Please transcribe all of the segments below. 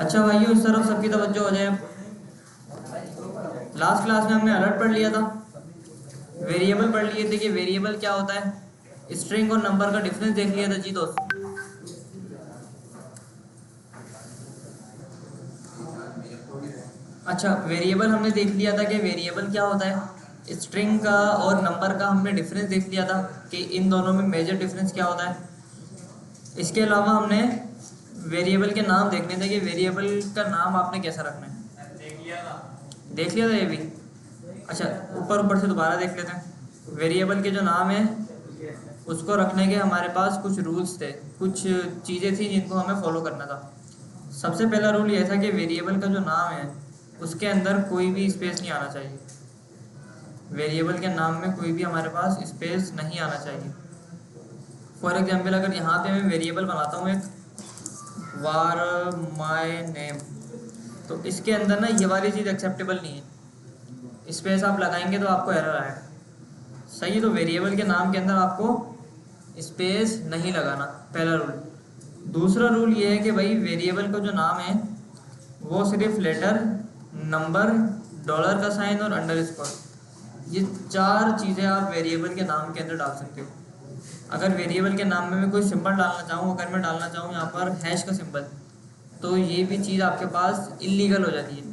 अच्छा भाइयों, इस तरफ सबकी तवज्जो हो जाए। लास्ट क्लास में हमने अलर्ट पढ़ लिया था, वेरिएबल पढ़ लिए थे कि वेरिएबल क्या होता है, स्ट्रिंग और नंबर का डिफरेंस देख लिया था जी दोस्त। अच्छा, वेरिएबल हमने देख लिया था कि वेरिएबल क्या होता है, स्ट्रिंग का और नंबर का हमने डिफरेंस देख लिया था कि इन दोनों में मेजर डिफरेंस क्या होता है। इसके अलावा हमने वेरिएबल के नाम देखने थे कि वेरिएबल का नाम आपने कैसा रखना है। देख लिया था ये भी। अच्छा, ऊपर ऊपर से दोबारा देख लेते हैं। वेरिएबल के जो नाम है उसको रखने के हमारे पास कुछ रूल्स थे, कुछ चीज़ें थी जिनको हमें फॉलो करना था। सबसे पहला रूल ये था कि वेरिएबल का जो नाम है उसके अंदर कोई भी स्पेस नहीं आना चाहिए। वेरिएबल के नाम में कोई भी हमारे पास स्पेस नहीं आना चाहिए। फॉर एग्जांपल, अगर यहाँ पे मैं वेरिएबल बनाता हूँ एक वार माय नेम, तो इसके अंदर ना ये वाली चीज़ एक्सेप्टेबल नहीं है। स्पेस आप लगाएंगे तो आपको एरर आएगा। सही है, तो वेरिएबल के नाम के अंदर आपको स्पेस नहीं लगाना, पहला रूल। दूसरा रूल ये है कि भाई वेरिएबल का जो नाम है वो सिर्फ लेटर, नंबर, डॉलर का साइन और अंडरस्कोर, ये चार चीज़ें आप वेरिएबल के नाम के अंदर डाल सकते हो। अगर वेरिएबल के नाम में मैं कोई सिंबल डालना चाहूँ, अगर मैं डालना चाहूँ यहाँ पर हैश का सिंबल, तो ये भी चीज़ आपके पास इलीगल हो जाती है।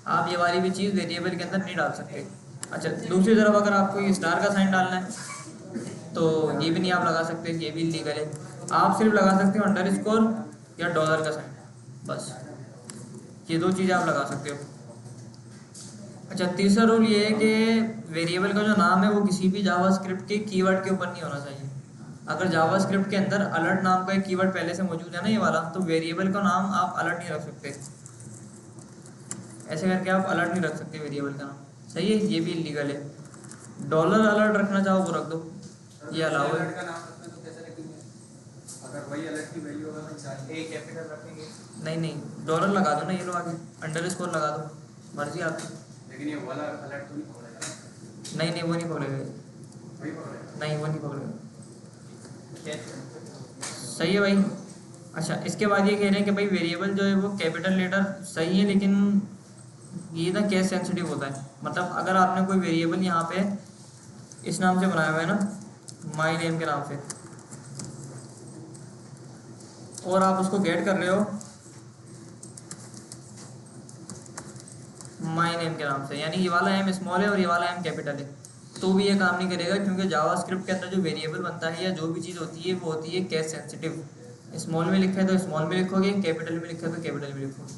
आप ये वाली भी चीज़ वेरिएबल के अंदर नहीं डाल सकते। अच्छा, दूसरी तरफ अगर आपको ये स्टार का साइन डालना है तो ये भी नहीं आप लगा सकते, ये भी इलीगल है। आप सिर्फ लगा सकते हो अंडरस्कोर या डॉलर का साइन, बस ये दो चीज़ें आप लगा सकते हो। अच्छा, तीसरा रूल ये है कि वेरिएबल का जो नाम है वो किसी भी जावास्क्रिप्ट के कीवर्ड के ऊपर नहीं होना चाहिए। अगर जावास्क्रिप्ट के अंदर अलर्ट नाम का एक कीवर्ड पहले से मौजूद है ना, ये वाला, तो वेरिएबल का नाम आप अलर्ट नहीं रख सकते। ऐसे करके आप अलर्ट नहीं रख सकते वेरिएबल का नाम। सही है, ये भी इलीगल है। डॉलर अलर्ट रखना चाहो वो रख दो, ये अलाउ है। अगर वही अलर्ट की वैल्यू अगर ए कैपिटल रखेंगे, नहीं नहीं, डॉलर लगा दो ना, ये लो आगे अंडरस्कोर लगा दो, मर्जी आपकी। लेकिन ये वाला अलर्ट तो नहीं खोलेगा। नहीं नहीं, वो नहीं पकड़ेगा, वही पकड़ेगा। नहीं वो नहीं पकड़ेगा। सही है भाई। अच्छा, इसके बाद ये कह रहे हैं कि भाई वेरिएबल जो है वो कैपिटल लेटर सही है, लेकिन ये ना केस सेंसिटिव होता है। मतलब अगर आपने कोई वेरिएबल यहाँ पे इस नाम से बनाया हुआ है ना, माई नेम के नाम से, और आप उसको गेट कर रहे हो माई नेम के नाम से, यानी ये वाला एम स्मॉल है और ये वाला एम कैपिटल है, तो भी ये काम नहीं करेगा, क्योंकि जावास्क्रिप्ट के अंदर जो वेरिएबल बनता है या जो भी चीज़ होती है वो होती है केस सेंसिटिव। स्मॉल में लिखा है तो स्मॉल में लिखोगे, कैपिटल में लिखा है तो कैपिटल में लिखोगे।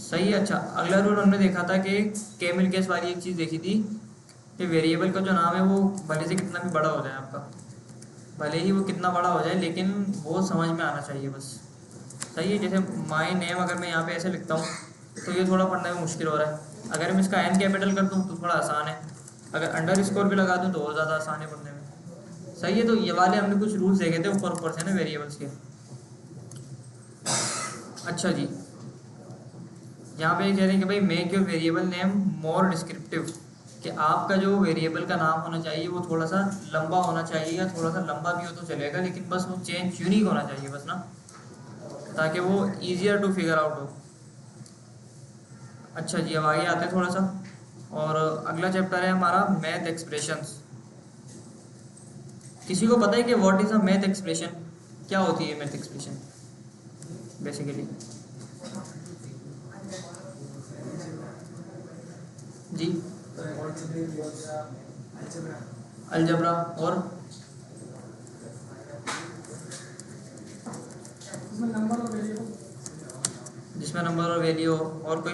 सही है। अच्छा, अगला रूल हमने देखा था कि कैमल केस वाली एक चीज़ देखी थी कि वेरिएबल का जो नाम है वो भले से कितना भी बड़ा हो जाए आपका, भले ही वो कितना बड़ा हो जाए, लेकिन वो समझ में आना चाहिए बस। सही है। जैसे माई नेम अगर मैं यहाँ पे ऐसे लिखता हूँ तो ये थोड़ा पढ़ने में मुश्किल हो रहा है। अगर मैं इसका एन कैपिटल कर दूँ तो थोड़ा आसान है, अगर अंडर स्कोर भी लगा दूँ तो और ज़्यादा आसान है पढ़ने में। सही है, तो ये वाले हमने कुछ रूल्स देखे थे ऊपर ऊपर से ना वेरिएबल्स के। अच्छा जी, यहाँ पे कह रहे हैं कि भाई make your variable name more descriptive, कि आपका जो वेरिएबल का नाम होना चाहिए वो थोड़ा सा लंबा होना चाहिए, या थोड़ा सा लंबा भी हो तो चलेगा, लेकिन बस वो चेंज यूनिक होना चाहिए बस ना, ताकि वो ईजियर टू फिगर आउट हो। अच्छा जी, अब आगे आते हैं थोड़ा सा, और अगला चैप्टर है हमारा मैथ एक्सप्रेशंस। किसी को पता है कि what is a math expression, क्या होती है मैथ एक्सप्रेशन बेसिकली? जी, अलजबरा और जिसमें नंबर और वैल्यू हो, और कोई?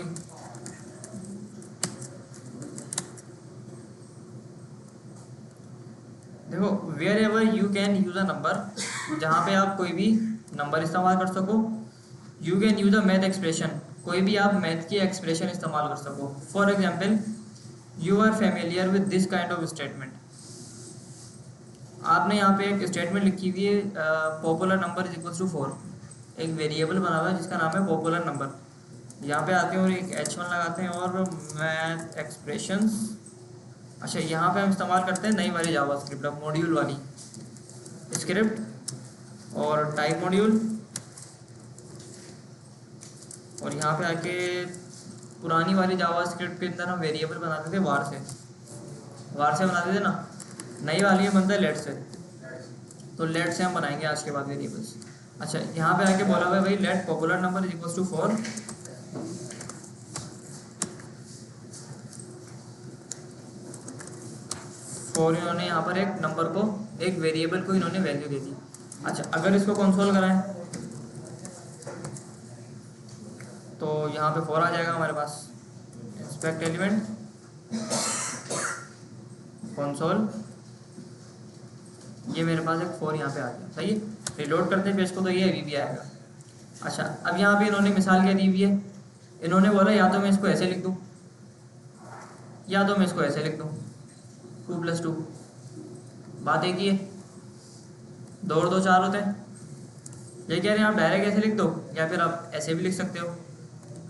देखो, wherever you can use a number, जहाँ पे आप कोई भी नंबर इस्तेमाल कर सको, you can use a math expression, कोई भी आप मैथ की एक्सप्रेशन इस्तेमाल कर सको। For example, you are familiar with this kind of statement. आपने यहाँ पे एक स्टेटमेंट लिखी हुई है, popular number is equal to 4, एक वेरिएबल बना हुआ है जिसका नाम है पॉपुलर नंबर। यहाँ पे आते हैं और एक H1 लगाते हैं और मैथ एक्सप्रेशंस। अच्छा, यहाँ पे हम इस्तेमाल करते हैं नई वाली जावास्क्रिप्ट, अब मॉड्यूल वाली स्क्रिप्ट और टाइप मॉड्यूल। और यहाँ पे आके पुरानी वाली जावास्क्रिप्ट के अंदर हम वेरिएबल बनाते थे वार से बनाते थे ना। नई वाली में बनता है लेट से, तो लेट से हम बनाएंगे आज के बाद वेरिएबल्स। अच्छा, यहाँ पे आके बोला हुआ है भाई let popular number is equals to 4 इन्होंने यहाँ पर एक नंबर को, एक वेरिएबल को इन्होंने वैल्यू दे दी। अच्छा, अगर इसको कंसोल कराएं तो यहाँ पे 4 आ जाएगा हमारे पास। इंस्पेक्ट एलिमेंट कंसोल, ये मेरे पास एक 4 यहाँ पे आ गया। सही है, रिलोड करते हैं पेज को तो ये अभी भी आएगा। अच्छा, अब यहाँ पे इन्होंने मिसाल क्या दी हुई है, इन्होंने बोला या तो मैं इसको ऐसे लिख दूँ या तो मैं इसको ऐसे लिख दूँ 2 + 2। बात एक ही है, 2 और 2 4 होते हैं। ये कह रहे हैं आप डायरेक्ट ऐसे लिख दो या फिर आप ऐसे भी लिख सकते हो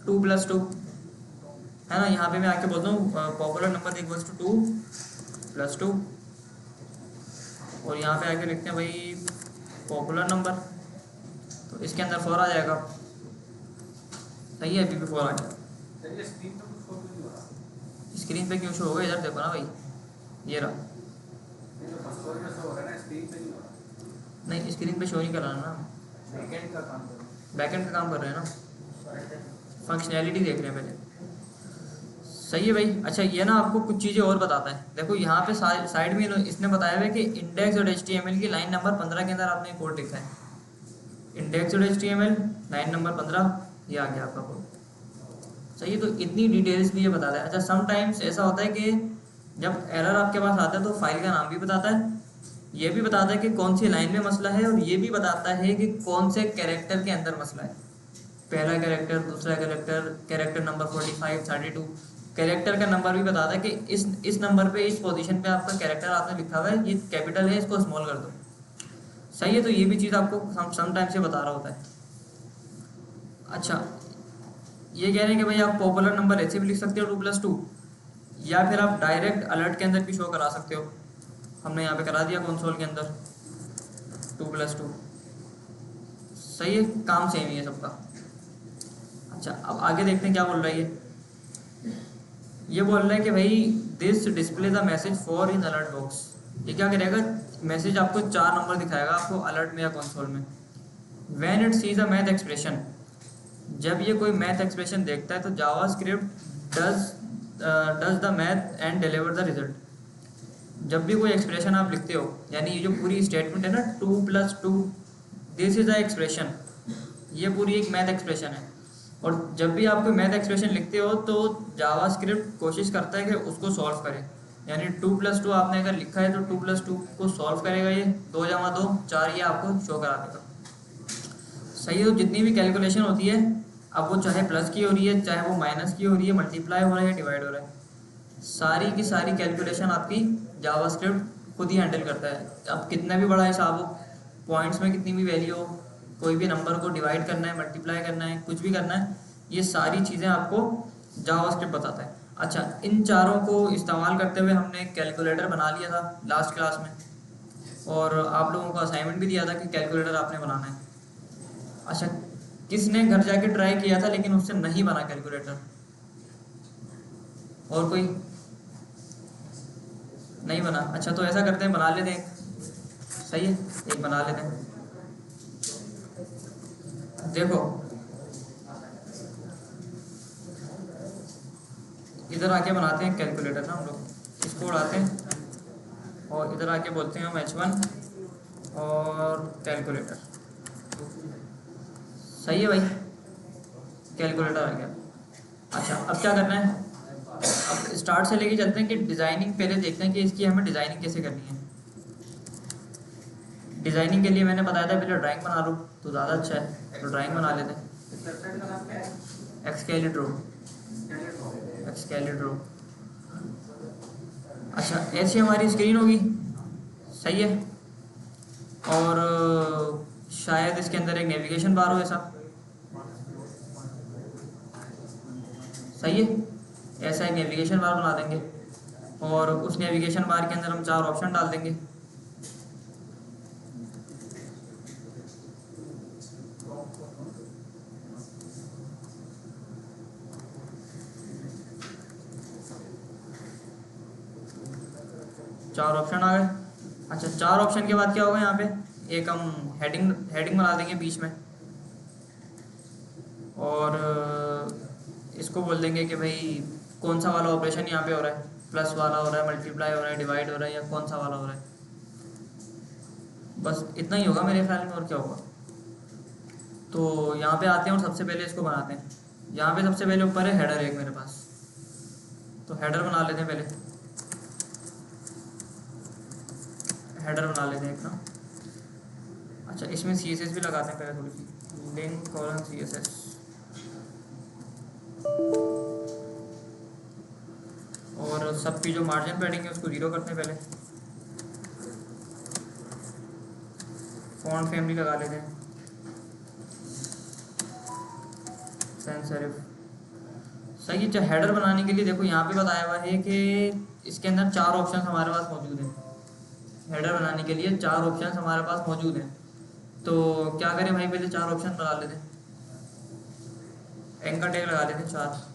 2 + 2, है ना। यहाँ पे मैं आके बोलता हूँ पॉपुलर नंबर इक्वल्स टू 2 + 2, और यहाँ पे आके लिखते हैं भाई पॉपुलर नंबर, तो इसके अंदर 4 आ जाएगा। सही है, अभी भी 4 आ गया। चलिए स्क्रीन पे कुछ फोटो नहीं हो रहा, स्क्रीन पे क्यों शो होगा, इधर देखो ना भाई, ये रहा। नहीं तो पासवर्ड में शो हो रहा है ना, स्क्रीन पे नहीं हो रहा। नहीं, स्क्रीन पे शो नहीं कर रहा ना, बैकएंड का काम करो, बैकएंड का काम कर रहे हैं ना, फंक्शनैलिटी देख रहे हैं पहले। सही है भाई। अच्छा, ये ना आपको कुछ चीज़ें और बताता है। देखो यहाँ पे साइड में इसने बताया हुआ है कि इंडेक्स और HTML की लाइन नंबर 15 के अंदर आपने कोड लिखा है। इंडेक्स और HTML लाइन नंबर 15, ये आ गया आपका कोड। सही है, तो इतनी डिटेल्स भी ये बताता है। अच्छा, समटाइम्स ऐसा होता है कि जब एरर आपके पास आता है तो फाइल का नाम भी बताता है, ये भी बताता है कि कौन सी लाइन में मसला है, और ये भी बताता है कि कौन से कैरेक्टर के अंदर मसला है। पहला कैरेक्टर, दूसरा कैरेक्टर, कैरेक्टर नंबर 45, 32, कैरेक्टर का नंबर भी बताता है कि इस नंबर पे, इस पोजीशन पे आपका कैरेक्टर आपने लिखा हुआ है, ये कैपिटल है, इसको स्मॉल कर दो। सही है, तो ये भी चीज़ आपको समटाइम्स से बता रहा होता है। अच्छा, ये कह रहे हैं कि भाई आप पॉपुलर नंबर ऐसे भी लिख सकते हो 2 + 2, या फिर आप डायरेक्ट अलर्ट के अंदर भी शो करा सकते हो। हमने यहाँ पे करा दिया कंसोल के अंदर 2 + 2। सही है, काम सेम ही है सबका। अच्छा, अब आगे देखते हैं क्या बोल रहा है ये बोल रहा है कि भाई this display the message 4 in alert box. ये क्या करेगा, मैसेज आपको 4 नंबर दिखाएगा आपको अलर्ट में या कंसोल में। When it sees a math expression, जब ये कोई मैथ एक्सप्रेशन देखता है तो JavaScript does the math and deliver the result. जब भी कोई एक्सप्रेशन आप लिखते हो, यानी ये जो पूरी स्टेटमेंट है ना 2 + 2, दिस इज अ एक्सप्रेशन, ये पूरी एक मैथ एक्सप्रेशन है। और जब भी आप कोई मैथ एक्सप्रेशन लिखते हो तो जावास्क्रिप्ट कोशिश करता है कि उसको सॉल्व करे। यानी 2 + 2 आपने अगर लिखा है तो 2 + 2 को सॉल्व करेगा, ये 2 × 2 4, ये आपको शो करा देगा। सही है, तो जितनी भी कैलकुलेशन होती है, अब वो चाहे प्लस की हो रही है, चाहे वो माइनस की हो रही है, मल्टीप्लाई हो रहा है, डिवाइड हो रहा है, सारी की सारी कैलकुलेशन आपकी जावास्क्रिप्ट खुद ही हैंडल करता है। अब कितना भी बड़ा हिसाब हो, पॉइंट्स में कितनी भी वैल्यू हो, कोई भी नंबर को डिवाइड करना है, मल्टीप्लाई करना है, कुछ भी करना है, ये सारी चीज़ें आपको जावास्क्रिप्ट बताता है। अच्छा, इन चारों को इस्तेमाल करते हुए हमने एक कैलकुलेटर बना लिया था लास्ट क्लास में, और आप लोगों को असाइनमेंट भी दिया था कि कैलकुलेटर आपने बनाना है। अच्छा, किसने घर जाके ट्राई किया था लेकिन उससे नहीं बना कैलकुलेटर? और कोई नहीं बना? अच्छा, तो ऐसा करते हैं, बना लेते हैं। सही है, एक बना लेते हैं। देखो इधर आके बनाते हैं कैलकुलेटर ना हम लोग, इसको उड़ाते हैं और इधर आके बोलते हैं हम H1 और कैलकुलेटर। सही है भाई, कैलकुलेटर आ गया। अच्छा, अब क्या करना है, अब स्टार्ट से लेके चलते हैं कि डिज़ाइनिंग पहले देखते हैं कि इसकी हमें डिज़ाइनिंग कैसे करनी है। डिज़ाइनिंग के लिए मैंने बताया था पहले ड्राइंग बना लो तो ज़्यादा अच्छा है, तो ड्राइंग बना लेते हैं। इस वेबसाइट का नाम क्या है? एक्सकेलिड्रो। अच्छा, ऐसी हमारी स्क्रीन होगी। सही है, और शायद इसके अंदर एक नेविगेशन बार हो ऐसा। सही है, ऐसा एक नेविगेशन बार बना देंगे, और उस नेविगेशन बार के अंदर हम 4 ऑप्शन डाल देंगे। 4 ऑप्शन आ गए। अच्छा 4 ऑप्शन के बाद क्या होगा यहाँ पे, एक हम हेडिंग बना देंगे बीच में, और इसको बोल देंगे कि भाई कौन सा वाला ऑपरेशन यहाँ पे हो रहा है, प्लस वाला हो रहा है, मल्टीप्लाई हो रहा है, डिवाइड हो रहा है, या कौन सा वाला हो रहा है। बस इतना ही होगा मेरे ख्याल में, और क्या होगा। तो यहाँ पे आते हैं और सबसे पहले इसको बनाते हैं। यहाँ पे सबसे पहले ऊपर है हेडर एक मेरे पास, तो हेडर बना लेते हैं पहले, हेडर बना लेते हैं एक ना। अच्छा इसमें CSS भी लगाते हैं पहले थोड़ी सी, लिंक कॉलन CSS। और सबकी जो मार्जिन पैडिंग है उसको 0 करते हैं पहले, फॉन्ट फैमिली लगा लेते हैं, सैंस सेरिफ। सही है। हेडर बनाने के लिए देखो यहाँ पे बताया हुआ है कि इसके अंदर 4 ऑप्शन हमारे पास मौजूद हैं। हेडर बनाने के लिए 4 ऑप्शन हमारे पास मौजूद हैं। तो क्या करें भाई, पहले 4 ऑप्शन लगा लेते हैं, एंकर टैग लगा लेते हैं 4।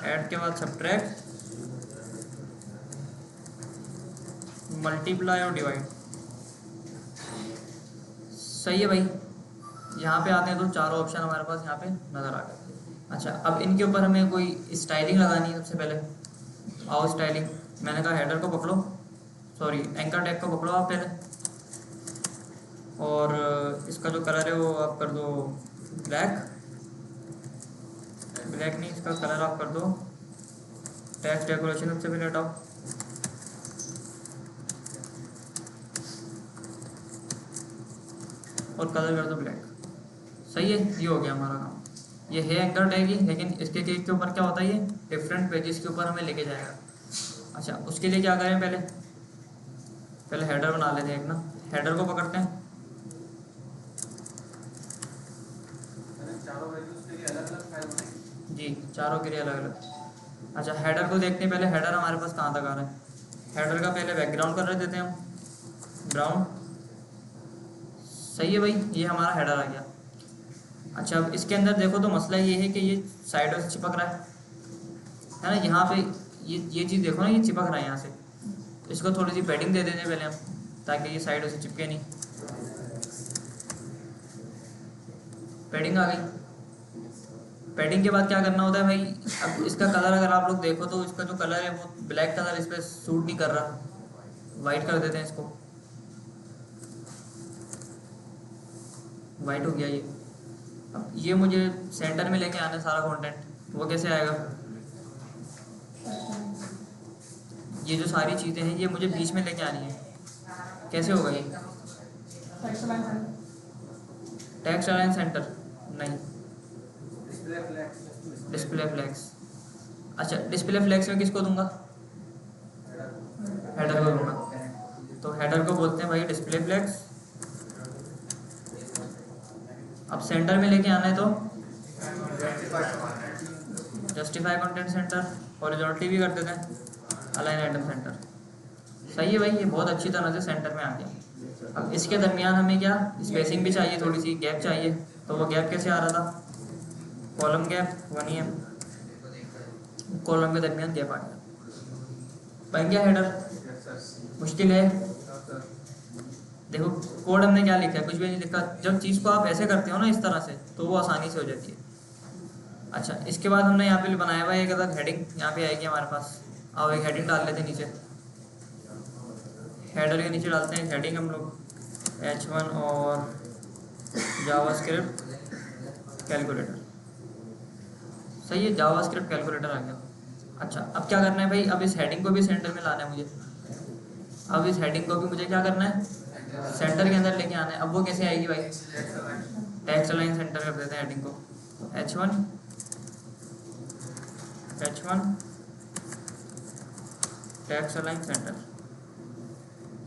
ऐड के बाद सब्ट्रैक्ट, मल्टीप्लाई और डिवाइड। सही है भाई। यहाँ पे आते हैं तो 4 ऑप्शन हमारे पास यहाँ पे नज़र आ गए। अच्छा अब इनके ऊपर हमें कोई स्टाइलिंग लगानी है। सबसे पहले आओ स्टाइलिंग, मैंने कहा हेडर को पकड़ो, सॉरी एंकर टैग को पकड़ो आप पहले, और इसका जो कलर है वो आप कर दो ब्लैक नहीं, इसका कलर आप कर दो टेक्स्ट डेकोरेशन, सबसे पहले हटाओ, और कलर कर दो ब्लैक। सही है, ये हो गया हमारा काम। ये है एंकर टैग ही, लेकिन इसके केक के ऊपर क्या होता है, ये डिफरेंट पेजेस के ऊपर हमें लेके जाएगा। अच्छा उसके लिए क्या करें, पहले हेडर बना लेते हैं एक ना। हेडर को पकड़ते हैं, चारों वैल्यूज के लिए अलग-अलग फाइल बनाएंगे जी, चारों के लिए अलग अलग। अच्छा हेडर को देखते हैं पहले, हेडर हमारे पास कहाँ तक आ रहा है। हेडर का पहले बैकग्राउंड कर देते हैं हम, ब्राउन। सही है भाई, ये हमारा हेडर आ गया। अच्छा अब इसके अंदर देखो तो मसला ये है कि ये साइडों से चिपक रहा है ना। यहाँ पे ये चीज़ देखो ना, ये चिपक रहा है यहाँ से। इसको थोड़ी सी पैडिंग दे देते हैं पहले हम, ताकि ये साइडों से चिपके नहीं। पैडिंग आ गई। पैडिंग के बाद क्या करना होता है भाई, अब इसका कलर अगर आप लोग देखो तो इसका जो कलर है वो ब्लैक कलर इस पर सूट नहीं कर रहा, वाइट कर देते हैं इसको। वाइट हो गया ये। अब ये मुझे सेंटर में लेके आना है सारा कंटेंट, वो कैसे आएगा। ये जो सारी चीज़ें हैं ये मुझे बीच में लेके आनी है, कैसे होगा ये। टेक्स्ट अलाइन सेंटर नहीं, डिस्प्ले फ्लैग्स। अच्छा डिस्प्ले फ्लैग्स में किसको दूंगा, हेडर को दूंगा। तो हेडर को बोलते हैं भाई डिस्प्ले फ्लैग्स। अब सेंटर में लेके आना है तो जस्टिफाई कंटेंट सेंटर, हॉरिजॉन्टली भी कर देते हैं, अलाइन आइटम सेंटर। सही है भाई, ये बहुत अच्छी तरह से सेंटर में आ गया। अब इसके दरमियान हमें क्या स्पेसिंग भी चाहिए, थोड़ी सी गैप चाहिए। तो वो गैप कैसे आ रहा था, कॉलम गैप 1 EM, कॉलम के दरमियान गैप आ गया, बन गया हेडर। मुश्किल है, देखो कोड हमने क्या लिखा है, कुछ भी नहीं लिखा। जब चीज़ को आप ऐसे करते हो ना इस तरह से, तो वो आसानी से हो जाती है। अच्छा इसके बाद हमने यहाँ पे बनाया हुआ है एक अलग हेडिंग, यहाँ पे आएगी हमारे पास। आओ एक हेडिंग डाल लेते हैं नीचे, हेडर के नीचे डालते हैं हेडिंग हम लोग H1 और जावास्क्रिप्ट कैलकुलेटर। सही है, जावास्क्रिप्ट कैलकुलेटर आ गया। अच्छा अब क्या करना है भाई, अब इस हेडिंग को भी सेंटर में लाना है मुझे। अब इस हेडिंग को भी मुझे क्या करना है, सेंटर के अंदर लेके आना है। अब वो कैसे आएगी भाई, टेक्स्ट अलाइन सेंटर कर देते हैं हेडिंग को, H1 text align centre,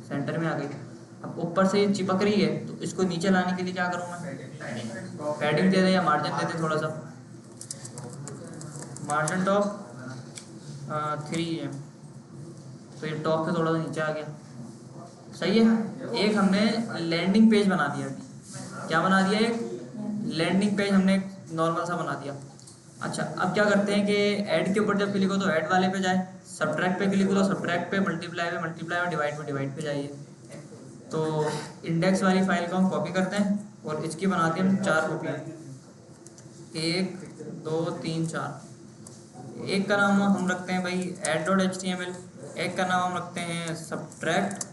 centre में आ गई। अब ऊपर से ये चिपक रही है, तो इसको नीचे लाने के लिए क्या करूँ मैं, पैडिंग दे दें या मार्जिन दे दें थोड़ा सा, मार्जिन टॉप 3 EM, तो ये टॉप से थोड़ा सा नीचे आ गया। सही है, एक हमने लैंडिंग पेज बना दिया। क्या बना दिया, एक लैंडिंग पेज हमने नॉर्मल सा बना दिया। अच्छा, अब क्या करते हैं कि ऐड के ऊपर जब क्लिक हो तो ऐड वाले पे जाए, सब्ट्रैक्ट पे क्लिक हो तो सब्ट्रैक्ट पे, मल्टीप्लाई पे, डिवाइड पे जाइए। तो इंडेक्स वाली फाइल को हम कॉपी करते हैं और इसकी बनाते हैं हम 4 कॉपी, 1 2 3 4। एक का नाम हम रखते हैं भाई add.html, एक का नाम हम रखते हैं सब्ट्रैक्ट,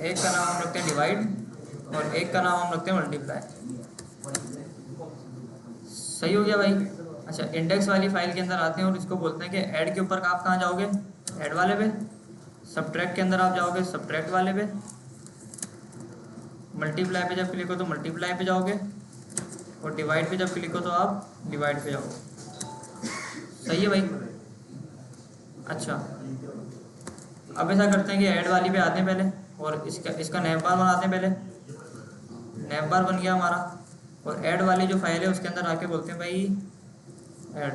एक का नाम हम रखते हैं डिवाइड और एक का नाम हम रखते हैं मल्टीप्लाई। सही हो गया भाई। अच्छा, इंडेक्स वाली फाइल के अंदर आते हैं और इसको बोलते हैं कि ऐड के ऊपर आप कहाँ जाओगे, ऐड वाले पे, सब्ट्रैक्ट के अंदर आप जाओगे सब्ट्रैक्ट वाले पे, मल्टीप्लाई पे जब क्लिक हो तो मल्टीप्लाई पे जाओगे और डिवाइड पे जब क्लिक हो तो आप डिवाइड पे जाओगे। सही है भाई। अच्छा, अब ऐसा करते हैं कि ऐड वाली पे आते हैं पहले और इसका नैव बार बनाते हैं। पहले नैव बार बन गया हमारा और ऐड वाली जो फाइल है उसके अंदर आके बोलते हैं भाई ऐड।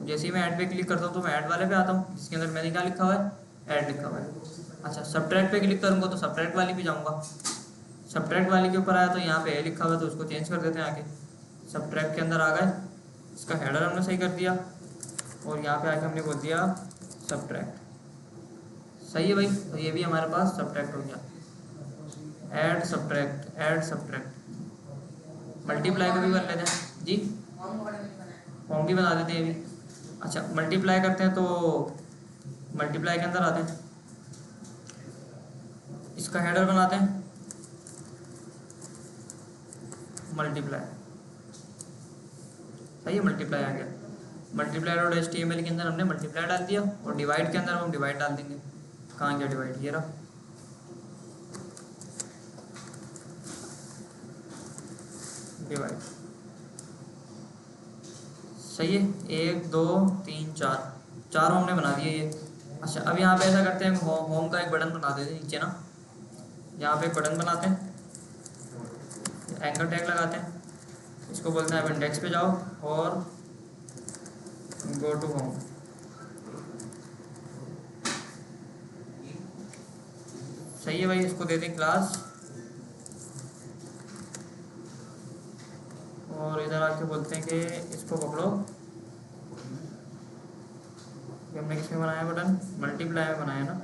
जैसे ही मैं ऐड पे क्लिक करता हूँ तो मैं ऐड वाले पे आता हूँ जिसके अंदर मैंने क्या लिखा हुआ है, ऐड लिखा हुआ है। अच्छा, सब्ट्रैक्ट पे क्लिक करूँगा तो सब्ट्रैक्ट वाली पे जाऊँगा, सब्ट्रैक्ट वाली के ऊपर आया तो यहाँ पे ए लिखा हुआ है तो उसको चेंज कर देते हैं आके, सब्ट्रैक्ट के अंदर आ गए, इसका हेडर हमने सही कर दिया और यहाँ पे आके हमने बोल दिया सब्ट्रैक्ट। सही है भाई। तो ये भी हमारे पास सब्ट्रैक्ट हो गया, ऐड सब्ट्रैक्ट। मल्टीप्लाई को भी कर लेते हैं जी, फॉर्म भी बना देते हैं ये भी। अच्छा, मल्टीप्लाई करते हैं तो मल्टीप्लाई के अंदर आते हैं, इसका हेडर बनाते हैं मल्टीप्लाई। सही है, मल्टीप्लाई आ गया। मल्टीप्लाई.html के अंदर हमने मल्टीप्लाई डाल दिया और डिवाइड के अंदर हम डिवाइड डाल देंगे। कहाँ गया डिवाइड, ये रहा, डिवाइड। सही है, 1 2 3 4 चारों हमने बना दिए ये। अच्छा, अब यहाँ पे ऐसा करते हैं होम का एक बटन बना देते हैं नीचे ना, यहाँ पे एक बटन बनाते हैं, एंकर टैग लगाते हैं, इसको बोलते हैं अब इंडेक्स पे जाओ और गो टू होम। सही है भाई, इसको दे दें क्लास और इधर आके बोलते हैं कि इसको पकड़ो। हमने किसमें बनाया बटन, मल्टीप्लाई में बनाया ना,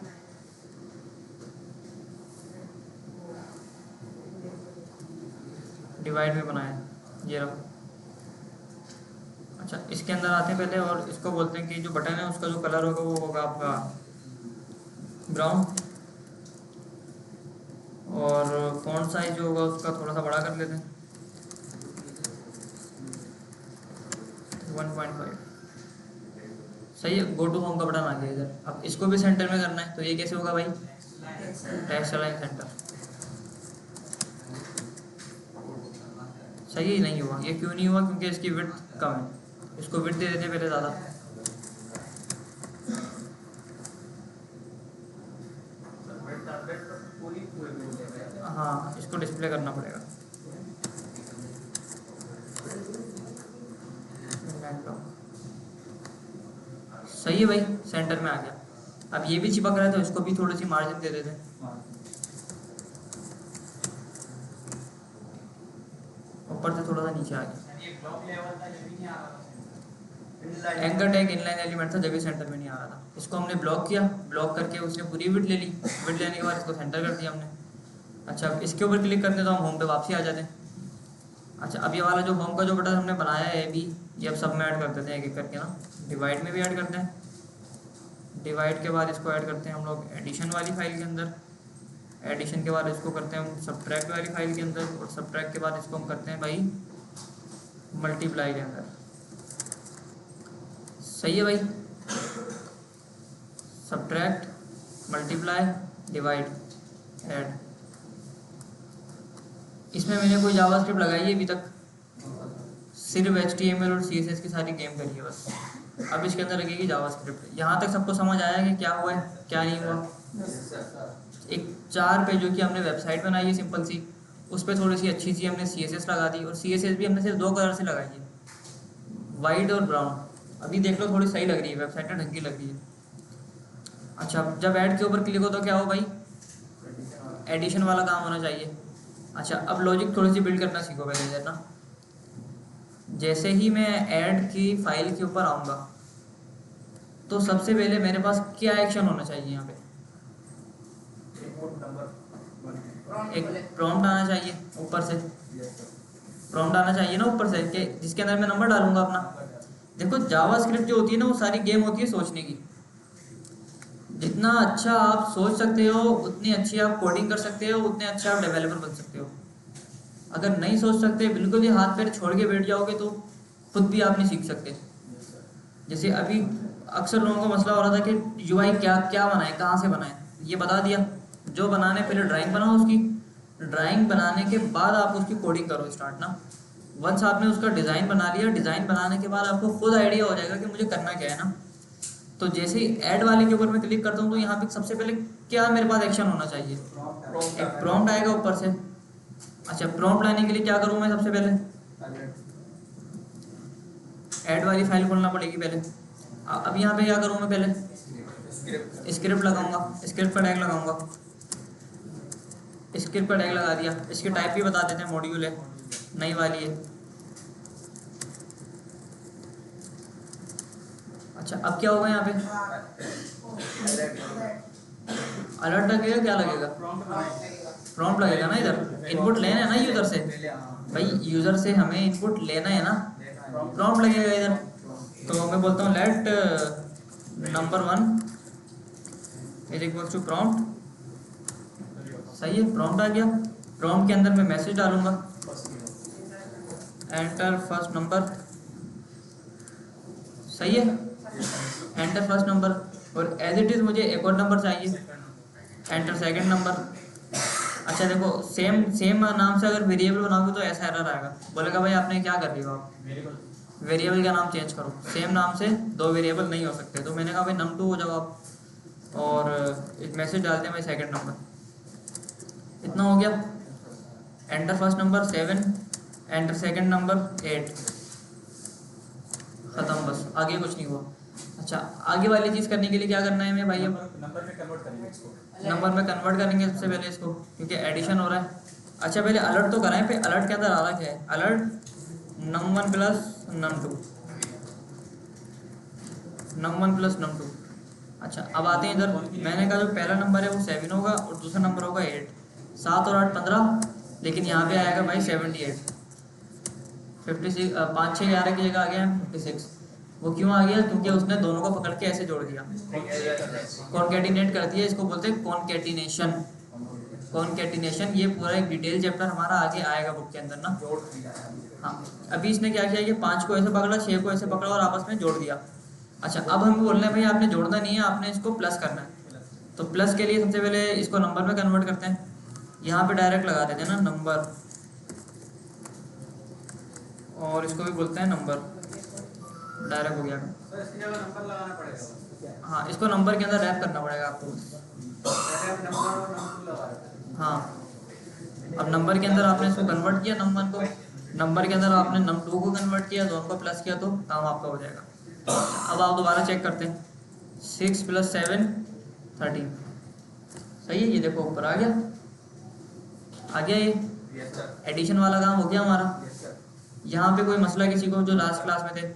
डिवाइड में बनाया, ये रहा। अच्छा, इसके अंदर आते हैं पहले और इसको बोलते हैं कि जो बटन है उसका जो कलर होगा वो होगा आपका ब्राउन और फॉन्ट साइज जो होगा उसका थोड़ा सा बड़ा कर लेते हैं, 1.5। सही है, गो टू होम का बटन आ गया इधर। अब इसको भी सेंटर में करना है तो ये कैसे होगा भाई, टेक्स्ट अलाइन सेंटर। सही है, नहीं हुआ, ये क्यों नहीं हुआ, क्योंकि इसकी विड्थ कम है, इसको विड्थ दे देते पहले ज़्यादा। हाँ, इसको डिस्प्ले करना पड़ेगा। सही है भाई, सेंटर में आ गया। अब ये भी चिपक रहा है तो इसको भी थोड़ी सी मार्जिन दे देते हैं, ऊपर से थोड़ा सा नीचे आ गया। एंकर टैग इनलाइन एलिमेंट था जब सेंटर में नहीं आ रहा था, इसको हमने ब्लॉक किया, ब्लॉक करके उसने पूरी विड्थ ले ली, विड्थ लेने के बाद इसको सेंटर कर दिया हमने। अच्छा, अब इसके ऊपर क्लिक करते तो हम होम पे वापसी आ जाते हैं। अच्छा, अब ये वाला जो होम का जो बटन हमने बनाया है ये भी, ये अब सब में ऐड कर देते हैं एक एक करके ना, डिवाइड में भी ऐड करते हैं, डिवाइड के बाद इसको ऐड करते हैं हम लोग एडिशन वाली फाइल के अंदर, एडिशन के बाद इसको करते हैं हम सब्ट्रैक्ट वाली फाइल के अंदर और सब्ट्रैक्ट के बाद इसको हम करते हैं भाई मल्टीप्लाई के अंदर। सही है भाई, सब्ट्रैक्ट, मल्टीप्लाई, डिवाइड, ऐड। इसमें मैंने कोई जावास्क्रिप्ट लगाई है अभी तक, सिर्फ HTML और CSS की सारी गेम करी है बस। अब इसके अंदर लगेगी जावास्क्रिप्ट। यहाँ तक सबको समझ आया कि क्या हुआ है क्या नहीं हुआ। एक 4 पेजों की हमने वेबसाइट बनाई है सिंपल सी, उस पर थोड़ी सी अच्छी सी हमने CSS लगा दी और CSS भी हमने सिर्फ 2 कलर से लगाई है, वाइट और ब्राउन। अभी देख लो थोड़ी सही लग रही है, वेबसाइट ढंग की लग रही है। अच्छा, जब ऐड के ऊपर क्लिक हो तो क्या हो भाई, एडिशन वाला काम होना चाहिए। अच्छा, अब लॉजिक थोड़ी सी बिल्ड करना सीखो पहले इधर ना। जैसे ही मैं ऐड की फाइल के ऊपर आऊँगा तो सबसे पहले मेरे पास क्या एक्शन होना चाहिए यहाँ पे? इनपुट नंबर एक प्रॉम्प्ट आना चाहिए ऊपर से, प्रॉम्प्ट आना चाहिए ना ऊपर से, कि जिसके अंदर मैं नंबर डालूंगा अपना। देखो जावास्क्रिप्ट जो होती है ना, वो सारी गेम होती है सोचने की। जितना अच्छा आप सोच सकते हो उतनी अच्छी आप कोडिंग कर सकते हो, उतने अच्छे आप डेवलपर बन सकते हो। अगर नहीं सोच सकते, बिल्कुल ही हाथ पैर छोड़ के बैठ जाओगे तो खुद भी आप नहीं सीख सकते। जैसे अभी अक्सर लोगों का मसला हो रहा था कि यूआई क्या क्या बनाए, कहाँ से बनाए, ये बता दिया। जो बनाने पहले ड्राइंग बनाओ उसकी, ड्राइंग बनाने के बाद आप उसकी कोडिंग करो स्टार्ट ना। वंस आपने उसका डिज़ाइन बना लिया, डिज़ाइन बनाने के बाद आपको खुद आइडिया हो जाएगा कि मुझे करना क्या है ना। तो जैसे ही ऐड वाले के ऊपर मैं क्लिक करता हूँ तो यहाँ पे सबसे पहले क्या मेरे पास एक्शन होना चाहिए? एक प्रॉम्प्ट आएगा ऊपर से। अच्छा, प्रॉम्प्ट लाने के लिए क्या करूँ मैं? सबसे पहले ऐड वाली फाइल खोलना पड़ेगी पहले। अब यहाँ पे क्या करूँ मैं? पहले स्क्रिप्ट लगाऊंगा, स्क्रिप्ट का टैग लगाऊंगा, स्क्रिप्ट का टैग लगा दिया। इसकी टाइप भी बता देते हैं, मॉड्यूल है, नई वाली है। अच्छा, अब क्या होगा यहाँ पे? अलर्ट लगेगा, क्या लगेगा? प्रॉम्प्ट लगेगा ना। इधर इनपुट लेना है ना यूज़र से, भाई यूज़र से हमें इनपुट लेना है ना, प्रॉम्प्ट लगेगा इधर। तो मैं बोलता हूँ let number 1 is equal to prompt. सही है, प्रॉम्प्ट आ गया। प्रॉम्प्ट के अंदर मैं मैसेज डालूंगा, एंटर फर्स्ट नंबर। सही है, एंटर फर्स्ट नंबर। और एज इट इज़ मुझे एक और नंबर चाहिए, एंटर सेकंड नंबर। अच्छा देखो, सेम नाम से अगर वेरिएबल बनाओगे तो ऐसा एरर आएगा, बोलेगा भाई आपने क्या कर लिया, आप वेरिएबल का नाम चेंज करो। सेम नाम से दो वेरिएबल नहीं हो सकते। तो मैंने कहा भाई num2 हो जाओ आप, और एक मैसेज डालते हैं भाई सेकंड नंबर। इतना हो गया। Enter first number 7, enter second number 8, ख़त्म, बस आगे कुछ नहीं हुआ। अच्छा, आगे वाली चीज़ करने के लिए क्या करना है मैं भाई? अब नंबर में कन्वर्ट करेंगे इसको। नंबर में कन्वर्ट करेंगे सबसे पहले इसको, क्योंकि एडिशन हो रहा है। अच्छा, पहले अलर्ट तो कराएं, फिर अलर्ट के अंदर आ रहा क्या है? Alert num1 plus num2, num1 plus num2। अच्छा, अब आते हैं इधर। मैंने कहा जो पहला नंबर है वो 7 होगा और दूसरा नंबर होगा 8। 7 और 8 15, लेकिन यहाँ पे आएगा भाई 78। 56, 5 6 11 की जगह आ गया 56। वो क्यों आ गया? क्योंकि उसने दोनों को पकड़ के ऐसे जोड़ दिया, कॉन्केटिनेट कर दिया। इसको बोलते हैं कॉन्केटिनेशन। कॉन्केटिनेशन, ये पूरा एक डिटेल चैप्टर हमारा आगे आएगा बुक के अंदर ना। हाँ, अभी इसने क्या किया कि 5 को ऐसे पकड़ा, 6 को ऐसे पकड़ा और आपस में जोड़ दिया। अच्छा, अब हमें बोलना है भाई आपने जोड़ना नहीं है, आपने इसको प्लस करना है। तो प्लस के लिए सबसे पहले इसको नंबर में कन्वर्ट करते हैं। यहाँ पे डायरेक्ट लगा देते हैं ना नंबर, और इसको भी बोलते हैं नंबर। डायरेक्ट हो गया। तो इसकी जगह नंबर लगाना पड़ेगा। हाँ, इसको नंबर के अंदर रैप करना पड़ेगा आपको। पहले हम नंबर और नंबर लगा रहे थे। हाँ, अब नंबर के अंदर आपने इसको कन्वर्ट किया नंबर को, नंबर के अंदर आपने num2 को कन्वर्ट किया, दोनों को प्लस किया, तो काम आपका हो जाएगा। अब आप दोबारा चेक करते हैं, 6 + 7 13। सही है, ये देखो ऊपर आ गया, आ गया ये यस सर। एडिशन वाला काम हो गया हमारा। Yes sir. यहाँ पे कोई मसला किसी को जो लास्ट क्लास में थे?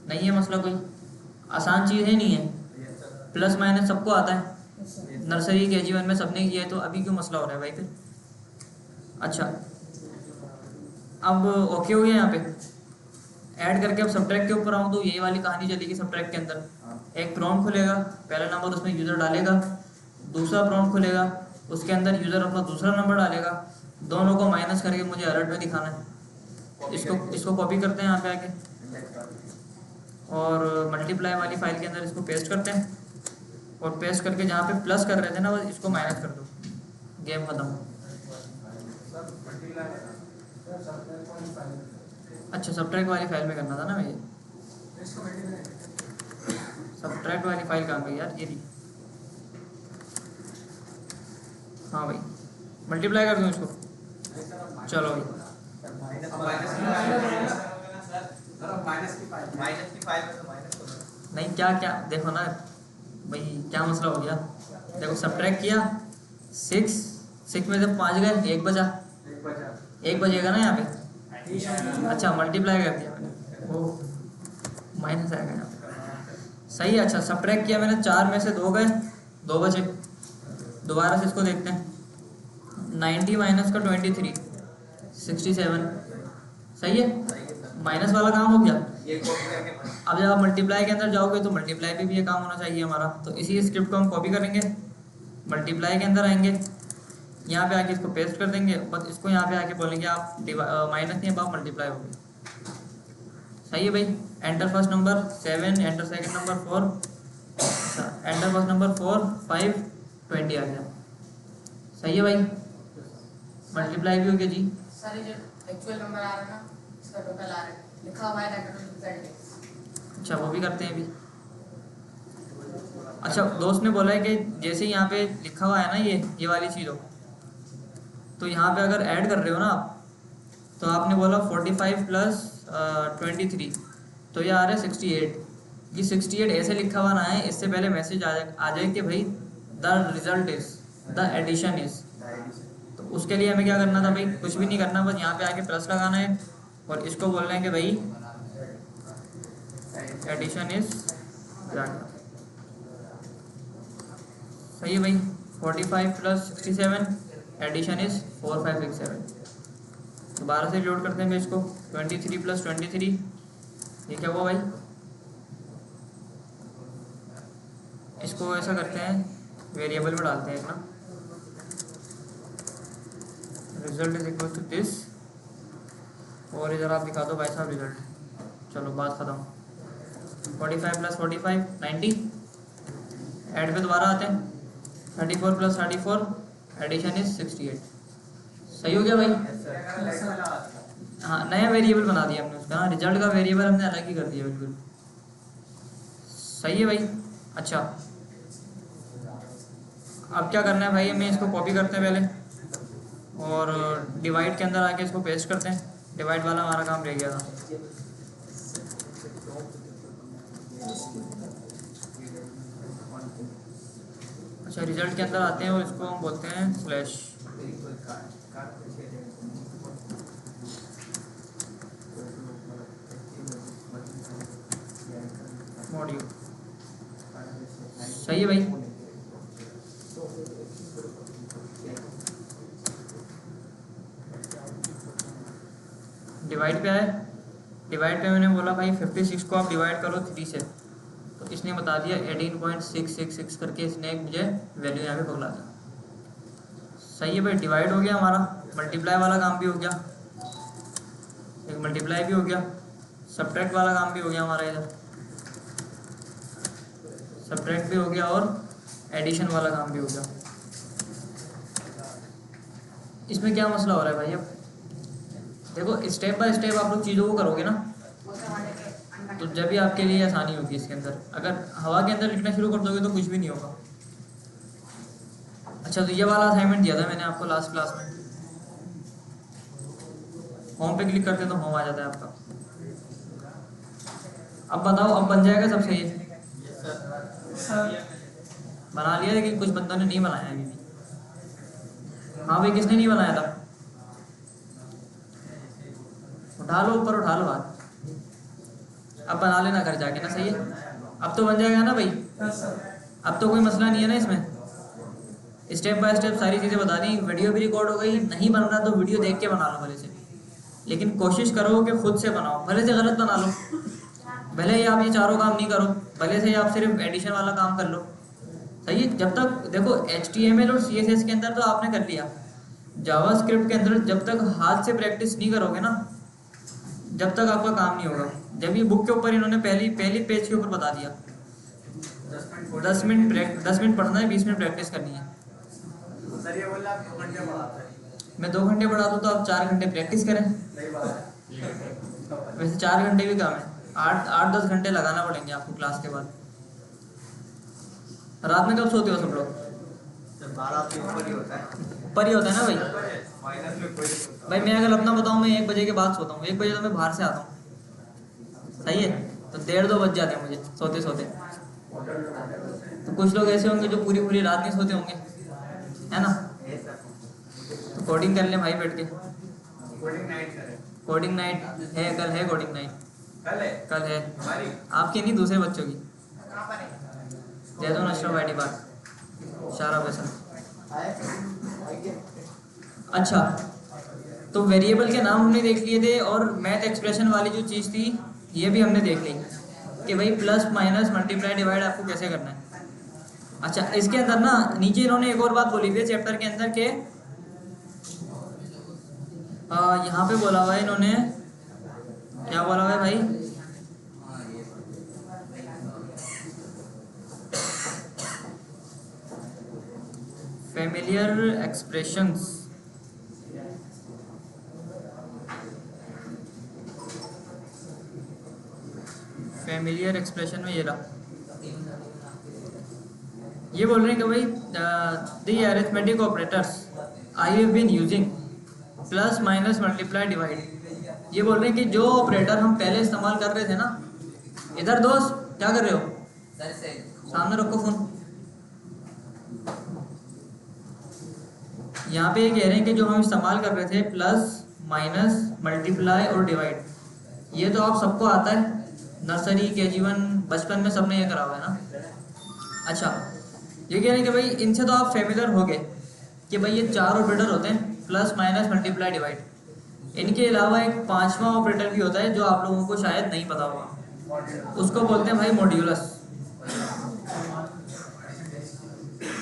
नहीं है मसला कोई, आसान चीज़ है नहीं है। Yes sir. प्लस माइनस सबको आता है, नर्सरी KG1 में सबने किया है, तो अभी क्यों मसला हो रहा है भाई फिर? अच्छा, अब ओके हो गया। यहाँ पे ऐड करके अब सब्ट्रैक्ट के ऊपर आऊँ तो यही वाली कहानी चलेगी। सब्ट्रैक्ट के अंदर एक प्रॉम्प्ट खुलेगा, पहला नंबर उसमें यूज़र डालेगा, दूसरा प्रॉम्प्ट खुलेगा, उसके अंदर यूज़र अपना दूसरा नंबर डालेगा, दोनों को माइनस करके मुझे अलर्ट में दिखाना है। इसको कॉपी करते हैं यहाँ पे आके, और मल्टीप्लाई वाली फाइल के अंदर इसको पेस्ट करते हैं, और पेस्ट करके जहाँ पे प्लस कर रहे थे ना, बस इसको माइनस कर दो, गेम खत्म। अच्छा, सब्ट्रैक्ट वाली फाइल में करना था ना मैं ये, सब्ट्रैक्ट वाली फाइल कहाँ गई यार? ये रही। हाँ भाई, मल्टीप्लाई कर दूँ इसको, चलो भाई। नहीं, क्या क्या देखो ना भाई, क्या मसला हो गया? देखो सब्ट्रैक्ट किया, 6 6 में से 5 गए, 1 बचा, एक बचा 1 बचेगा ना यहाँ पे। अच्छा मल्टीप्लाई कर दिया मैंने, वो माइनस आएगा यहाँ पे। सही है। अच्छा सब्ट्रैक्ट किया मैंने, 4 में से 2 गए, 2 बचे। दोबारा से इसको देखते हैं, 90 माइनस का 23, 67। सही है, माइनस वाला काम हो गया। ये कॉपी करके अब जब आप मल्टीप्लाई के अंदर जाओगे तो मल्टीप्लाई पे भी ये काम होना चाहिए हमारा। तो इसी स्क्रिप्ट को हम कॉपी करेंगे, मल्टीप्लाई के अंदर आएंगे, यहाँ पे आके इसको पेस्ट कर देंगे, बस इसको यहाँ पे आके बोलेंगे आप माइनस नहीं, अब आप मल्टीप्लाई हो गए। सही है भाई। Enter first number 7, enter second number 4, अच्छा एंटर फर्स्ट नंबर 4, 5, 20 आ गया। सही है भाई, मल्टीप्लाई भी हो गया जी। सारे जो एक्चुअल नंबर आ रहा है ना, इसका टोटल आ रहा है, लिखा हुआ है टोटल रिजल्ट है। अच्छा वो भी करते हैं अभी। अच्छा दोस्त ने बोला है कि जैसे ही यहाँ पे लिखा हुआ है ना ये वाली चीज़ हो, तो यहाँ पे अगर ऐड कर रहे हो ना आप, तो आपने बोला 45 प्लस 23, तो ये आ रहा है 68। ये 68 ऐसे लिखा हुआ ना है, इससे पहले मैसेज आ जाए कि भाई the result is, the addition is. तो उसके लिए हमें क्या करना था भाई, कुछ भी नहीं करना, बस यहाँ पे आके प्लस लगाना है और इसको बोलना है कि भाई एडिशन इज। सही है भाई, 45 प्लस 67, एडिशन इज 4567। दोबारा से लोड करते हैं इसको, 23 प्लस 23, ये क्या हुआ भाई। इसको ऐसा करते हैं, वेरिएबल में डालते हैं एक ना, result is equal to this, और इधर आप दिखा दो भाई साहब रिजल्ट। चलो बात खत्म। 45 प्लस 45 90, ऐड पे दोबारा आते हैं, 34 प्लस 34, एडिशन इज 68। सही हो गया भाई। हाँ नया वेरिएबल बना दिया हमने उसका, हाँ रिजल्ट का वेरिएबल हमने अलग ही कर दिया बिल्कुल। सही है भाई। अच्छा अब क्या करना है भाई, हमें इसको कॉपी करते हैं पहले और डिवाइड के अंदर आके इसको पेस्ट करते हैं। डिवाइड वाला हमारा काम रह गया था। अच्छा रिजल्ट के अंदर आते हैं और इसको हम बोलते हैं स्लैश। मॉड्यूल। सही है भाई। डिवाइड पे आए, डिवाइड पे मैंने बोला भाई 56 को आप डिवाइड करो 3 से, तो इसने बता दिया 18.666 करके, इसने मुझे वैल्यू यहाँ पे पकड़ा दिया। सही है भाई, डिवाइड हो गया हमारा। मल्टीप्लाई वाला काम भी हो गया, एक मल्टीप्लाई भी हो गया, सब्ट्रैक्ट वाला काम भी हो गया हमारा, इधर सब्ट्रैक्ट भी हो गया और एडिशन वाला काम भी हो गया। इसमें क्या मसला हो रहा है भाई, अब देखो स्टेप बाय स्टेप आप लोग चीज़ों को करोगे ना, तो जब भी आपके लिए आसानी होगी इसके अंदर। अगर हवा के अंदर लिखना शुरू कर दोगे तो कुछ भी नहीं होगा। अच्छा तो ये वाला असाइनमेंट दिया था मैंने आपको लास्ट क्लास में, होम पे क्लिक करते तो होम आ जाता है आपका। अब बताओ, अब बन जाएगा सब सही है? बना लिया, लेकिन कुछ बंदों ने नहीं बनाया अभी भी। हाँ भाई किसने नहीं बनाया था, उठा लो ऊपर, उठा लो हाथ। अब बना लेना घर जाके ना, सही है? अब तो बन जाएगा ना भाई, अब तो कोई मसला नहीं है ना इसमें। स्टेप बाय स्टेप सारी चीज़ें बता दी, वीडियो भी रिकॉर्ड हो गई। नहीं बन रहा तो वीडियो देख के बना लो भले से, लेकिन कोशिश करो कि खुद से बनाओ। भले से गलत बना लो, भले ही आप ये चारों काम नहीं करो, भले से आप सिर्फ एडिशन वाला काम कर लो, सही है? जब तक देखो HTML और CSS के अंदर तो आपने कर लिया, जावास्क्रिप्ट के अंदर जब तक हाथ से प्रैक्टिस नहीं करोगे ना, जब तक आपका काम नहीं होगा। जब ये बुक के ऊपर इन्होंने पहली पेज के ऊपर बता दिया 10 मिनट पढ़ना है, 20 मिनट प्रैक्टिस करनी है। सर ये बोला आप 2 घंटे पढ़ाते हैं, मैं 2 घंटे पढ़ा दूँ तो आप 4 घंटे प्रैक्टिस करें। सही बात है। वैसे 4 घंटे भी कम है, 8-10 घंटे लगाना पड़ेंगे आपको क्लास के बाद। रात में कब सोते हो सब लोग? 12 के ऊपर ही होता है, ऊपर ही होता है ना भाई। माइनस में कोई नहीं होता। भाई मैं अगर अपना बताऊँ, मैं 1 बजे के बाद सोता हूँ। 1 बजे तो मैं बाहर से आता हूँ, सही है? तो 1:30-2 बज जाते हैं मुझे सोते सोते। तो कुछ लोग ऐसे होंगे जो पूरी रात नहीं सोते होंगे, है ना? कोडिंग कर ले भाई बैठ के। कोडिंग नाइट करें। कोडिंग नाइट है, कल है कोडिंग नाइट। कल है हमारी आपकी नहीं, दूसरे बच्चों की। कहाँ पर है? जैदोन अशरफ आईडी बार शारा फैसल। अच्छा, तो वेरिएबल के नाम हमने देख लिए थे और मैथ एक्सप्रेशन वाली जो चीज़ थी ये भी हमने देख ली कि भाई प्लस माइनस मल्टीप्लाई डिवाइड आपको कैसे करना है। अच्छा, इसके अंदर ना नीचे इन्होंने एक और बात बोली हुई है चैप्टर के अंदर के यहाँ पे बोला हुआ है इन्होंने, क्या बोला हुआ है भाई, फेमिलियर एक्सप्रेशंस। फेमिलियर एक्सप्रेशन में ये रहा, ये बोल रहे हैं कि भाई the arithmetic operators I have been using plus minus multiply divide. ये बोल रहे हैं कि जो ऑपरेटर हम पहले इस्तेमाल कर रहे थे ना, इधर दोस्त क्या कर रहे हो, सामने रखो फोन। यहाँ पे ये कह रहे हैं कि जो हम इस्तेमाल कर रहे थे प्लस माइनस मल्टीप्लाई और डिवाइड, ये तो आप सबको आता है, नर्सरी KG1 बचपन में सबने ये करा हुआ है ना। अच्छा, ये कह रहे हैं कि भाई इनसे तो आप फेमिलियर हो गए कि भाई ये 4 ऑपरेटर होते हैं, प्लस माइनस मल्टीप्लाई डिवाइड। इनके अलावा एक 5वां ऑपरेटर भी होता है जो आप लोगों को शायद नहीं पता होगा, उसको बोलते हैं भाई मॉड्यूलस।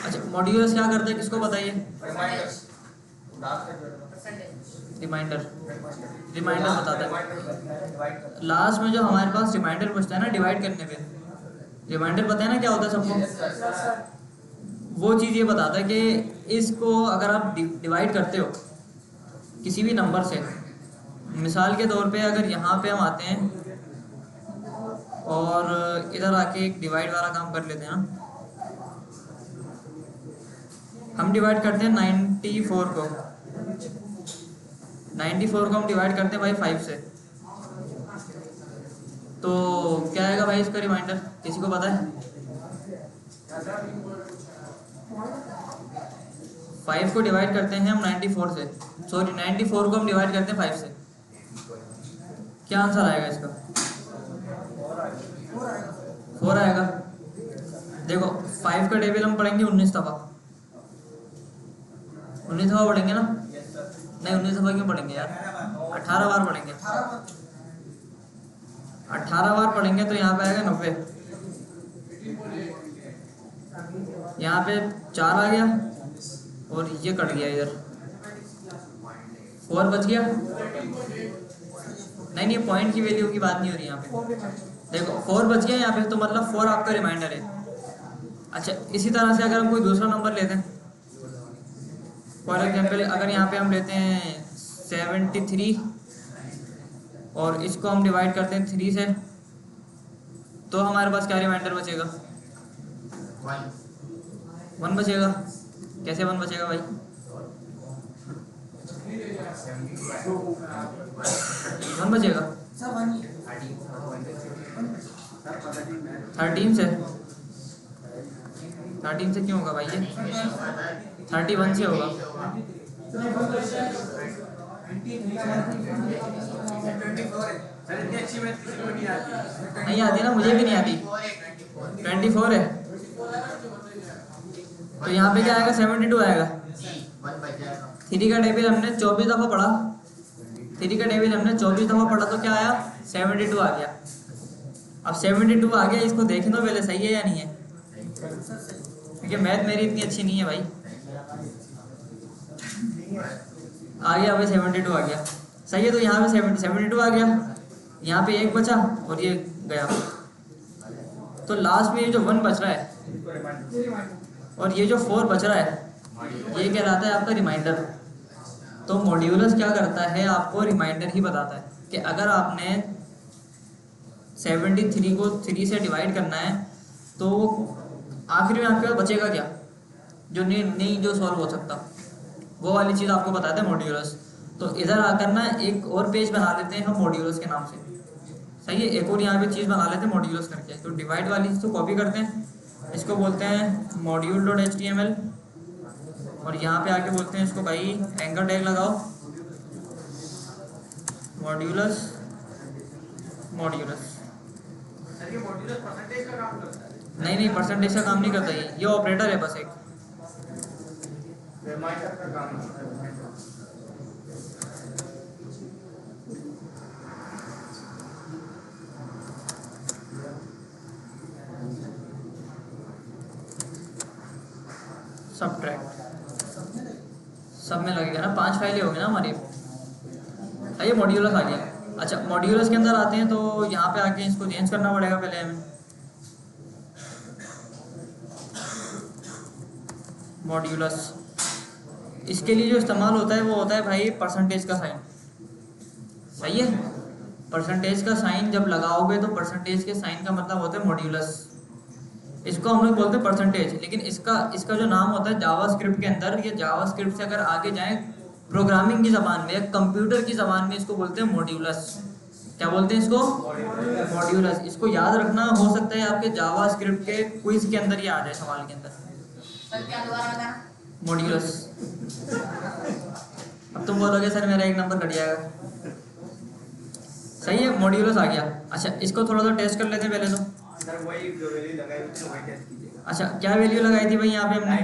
अच्छा, मॉड्यूलस क्या करता है, किसको बताइए? रिमाइंडर। रिमाइंडर बताता है। लास्ट में जो हमारे पास रिमाइंडर बचता है ना डिवाइड करने पे, रिमाइंडर पता है ना क्या होता है सबको? वो चीज़ ये बताता है कि इसको अगर आप डिवाइड करते हो किसी भी नंबर से, मिसाल के तौर पे अगर यहाँ पे हम आते हैं और इधर आके एक डिवाइड वाला काम कर लेते हैं ना, हम डिवाइड करते हैं 94 को, 94 को हम डिवाइड करते हैं भाई 5 से, तो क्या आएगा भाई इसका रिमाइंडर, किसी को पता है? 5 को डिवाइड करते हैं हम 94 से, सॉरी 94 को हम डिवाइड करते हैं 5 से, क्या आंसर आएगा इसका? 4 आएगा। देखो 5 का टेबल हम पढ़ेंगे 19 दफ़ा, 19 दफ़ा पढ़ेंगे ना? नहीं 19 दफ़ा क्यों पढ़ेंगे यार, 18 बार पढ़ेंगे। 18 बार पढ़ेंगे तो यहाँ पे आएगा 90, यहाँ पे 4 आ गया और ये कट गया, इधर 4 बच गया। नहीं पॉइंट की वैल्यू की बात नहीं हो रही यहाँ पे, देखो 4 बच गया यहाँ पे, तो मतलब 4 आपका रिमाइंडर है। अच्छा, इसी तरह से अगर हम कोई दूसरा नंबर लेते हैं, फॉर एग्जाम्पल अगर यहाँ पे हम लेते हैं 73 और इसको हम डिवाइड करते हैं 3 से, तो हमारे पास क्या रिमाइंडर बचेगा? 1 बचेगा। कैसे 1 बचेगा भाई? 1 बचेगा 13 से। 13 से क्यों होगा भाई, ये 31 से होगा। नहीं आती ना, मुझे भी नहीं आती। 24 है तो यहाँ पे क्या आएगा? 72 आएगा। 3 का टेबल हमने 24 दफ़ा पढ़ा, 3 का टेबल हमने 24 दफ़ा पढ़ा तो क्या आया? 72 आ गया। अब 72 आ गया, इसको देखें तो पहले सही है या नहीं है, क्योंकि मैथ मेरी इतनी अच्छी नहीं है भाई। आ गया भाई 72 आ गया, सही है। तो यहाँ पे 72 आ गया, यहाँ पे 1 बचा और ये गया, तो लास्ट में ये जो 1 बच रहा है और ये जो 4 बच रहा है, ये कहलाता है आपका रिमाइंडर। तो मॉड्यूलस क्या करता है, आपको रिमाइंडर ही बताता है कि अगर आपने 73 को 3 से डिवाइड करना है तो आखिरी में आपके पास बचेगा क्या, जो नहीं जो सॉल्व हो सकता, वो वाली चीज़ आपको बताता है मॉड्यूलस। तो इधर आकर ना एक और पेज बना लेते हैं हम मॉड्यूलस के नाम से, सही है। एक और यहाँ पे चीज़ बना लेते हैं मॉड्यूलस करके। तो डिवाइड वाली चीज़ को कॉपी करते हैं, इसको बोलते हैं module.html और यहाँ पे आके बोलते हैं इसको भाई एंकर टैग लगाओ, मॉड्यूलस मॉड्यूलस। सर ये मॉड्यूलस परसेंटेज का काम करता है? नहीं परसेंटेज का काम नहीं करता, ये ऑपरेटर है बस एक। रिमाइंडर का काम करता है। सबट्रैक्ट सब में लगेगा ना, 5 फाइलें होगी ना हमारी। ये मॉड्यूलस आ गया। अच्छा मॉड्यूलस के अंदर आते हैं तो यहाँ पे आके इसको चेंज करना पड़ेगा पहले हमें। मॉड्यूलस इसके लिए जो इस्तेमाल होता है वो होता है भाई परसेंटेज का साइन। सही है, परसेंटेज का साइन जब लगाओगे तो परसेंटेज के साइन का मतलब होता है मॉड्यूलस। इसको हम लोग बोलते हैं परसेंटेज, लेकिन इसका जो नाम होता है जावास्क्रिप्ट के अंदर, ये जावास्क्रिप्ट से अगर आगे जाएं प्रोग्रामिंग की ज़बान में, कंप्यूटर की ज़बान में इसको बोलते हैं मॉड्यूलस। क्या बोलते हैं इसको? मॉड्यूलस। इसको याद रखना, हो सकता है आपके जावास्क्रिप्ट के क्विज के अंदर ये आ जाए सवाल के अंदर। सर क्या दोबारा बताना? मॉड्यूलस। अब तुम बोलोगे सर मेरा 1 नंबर कट जाएगा। सही है, मॉड्यूलस आ गया। अच्छा इसको थोड़ा सा टेस्ट कर लेते हैं पहले तो। सर वही जो वैल्यू लगाई हुई थी वही टेस्ट कीजिएगा। अच्छा क्या वैल्यू लगाई थी भाई यहाँ पे हमने?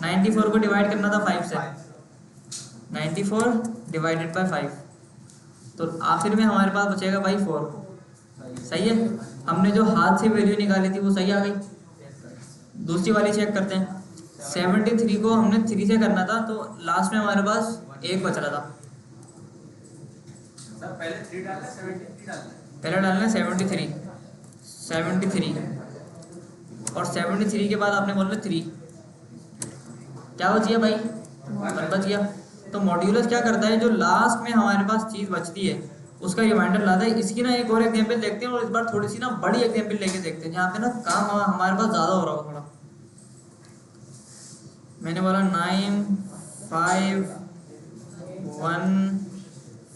94 को डिवाइड करना था 5 से। 94 डिवाइडेड बाय 5, तो आखिर में हमारे पास बचेगा भाई 4। सही है, हमने जो हाथ से वैल्यू निकाली थी वो सही आ गई। दूसरी वाली चेक करते हैं। 73 को हमने 3 से करना था, तो लास्ट में हमारे पास 1 बच रहा था। सर पहले 3 डालना है, 73 डालना है। पहले डालना है 73 और 73 के बाद आपने बोला 3, क्या बच गया भाई? 1 बच गया। तो मॉड्यूलस क्या करता है, जो लास्ट में हमारे पास चीज़ बचती है उसका रिमाइंडर लाता है। इसकी ना एक और एग्जांपल देखते हैं, और इस बार थोड़ी सी ना बड़ी एग्जांपल लेके देखते हैं जहाँ पे ना काम हमारे पास ज़्यादा हो रहा हो थोड़ा। मैंने बोला 9 5 1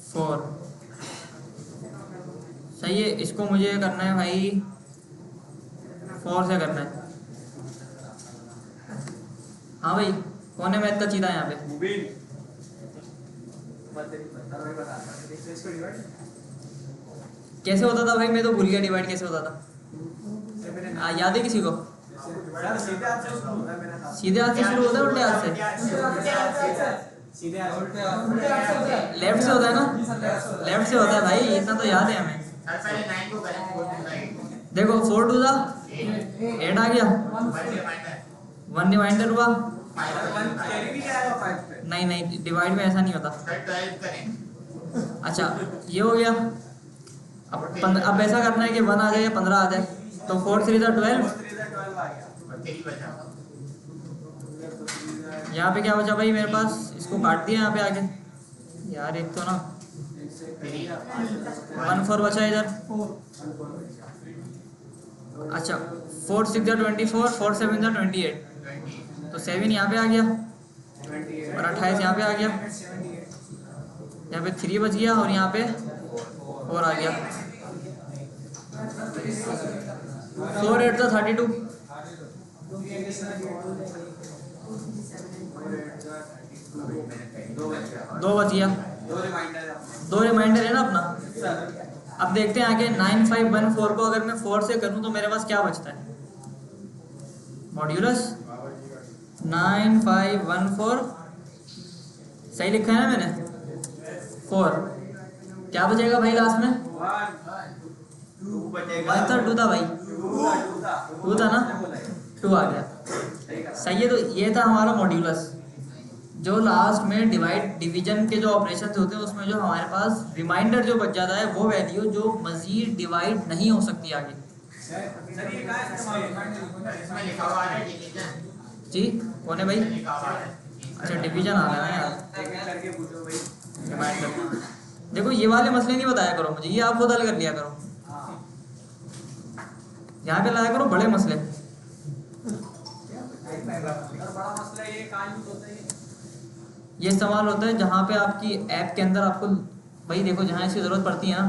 4। सही है, इसको मुझे करना है भाई 4 से करना है। हाँ भाई कौन है मैथ का चीता यहाँ पे? मुबीन वही बता इसको डिवाइड कैसे होता था भाई? मैं तो भूल गया डिवाइड कैसे होता था। याद है किसी को? सीधे हाथ से शुरू होता है मेरा था। सीधे हाथ से शुरू होता है उल्टे हाथ से? सीधे हाथ उल्टे लेफ्ट से होता है ना? लेफ्ट से होता है भाई, इतना तो याद है हमें। पहले 9 को करें। देखो 4 टू दा 8 आ गया, 1 डिवाइडर हुआ। कैरी भी आएगा 5 पे। नहीं डिवाइड में ऐसा नहीं होता। अच्छा ये हो गया। अब ऐसा करना है कि 1 आ जाए या 15 आ जाए, तो 4 3 12। 12 आ गया। यहाँ पे क्या बचा भाई मेरे पास? इसको काट दिया यहाँ पे आगे यार, एक तो ना 1 4 बचा इधर। अच्छा 4 6 24, 4 7 28, तो 7 यहाँ पे आ गया और 28 यहाँ पे आ गया। यहाँ पे 3 बच गया और यहाँ पे 4 आ गया। 4 8 तो 32। 2 बच गया। 2 रिमाइंडर है ना अपना। अब देखते हैं आगे 9 5 1 4 को अगर मैं 4 से करूं तो मेरे पास क्या बचता है? मॉड्यूलस 9 5 1 4। सही लिखा है ना मैंने? 4। क्या बचेगा भाई लास्ट में? 1 था 2 था भाई? 2 था ना? 2 आ गया। सही है, तो ये था हमारा मॉड्यूलस, जो लास्ट में डिवीजन के जो ऑपरेशन होते हैं उसमें जो हमारे पास रिमाइंडर जो बच जाता है वो वैल्यू जो मजीद डिवाइड नहीं हो सकती आगे। जी कौन है भाई? अच्छा डिवीजन आ रहा है यार, रिमाइंडर। देखो ये वाले मसले नहीं बताया करो मुझे, ये आप खुद हल कर लिया करो। यहाँ पे लाया करो बड़े मसले। बड़ा मसला ये कहाँ यूज होता है? ये इस्तेमाल होता है जहाँ पे आपकी ऐप के अंदर आपको भाई देखो जहाँ इसकी ज़रूरत पड़ती है ना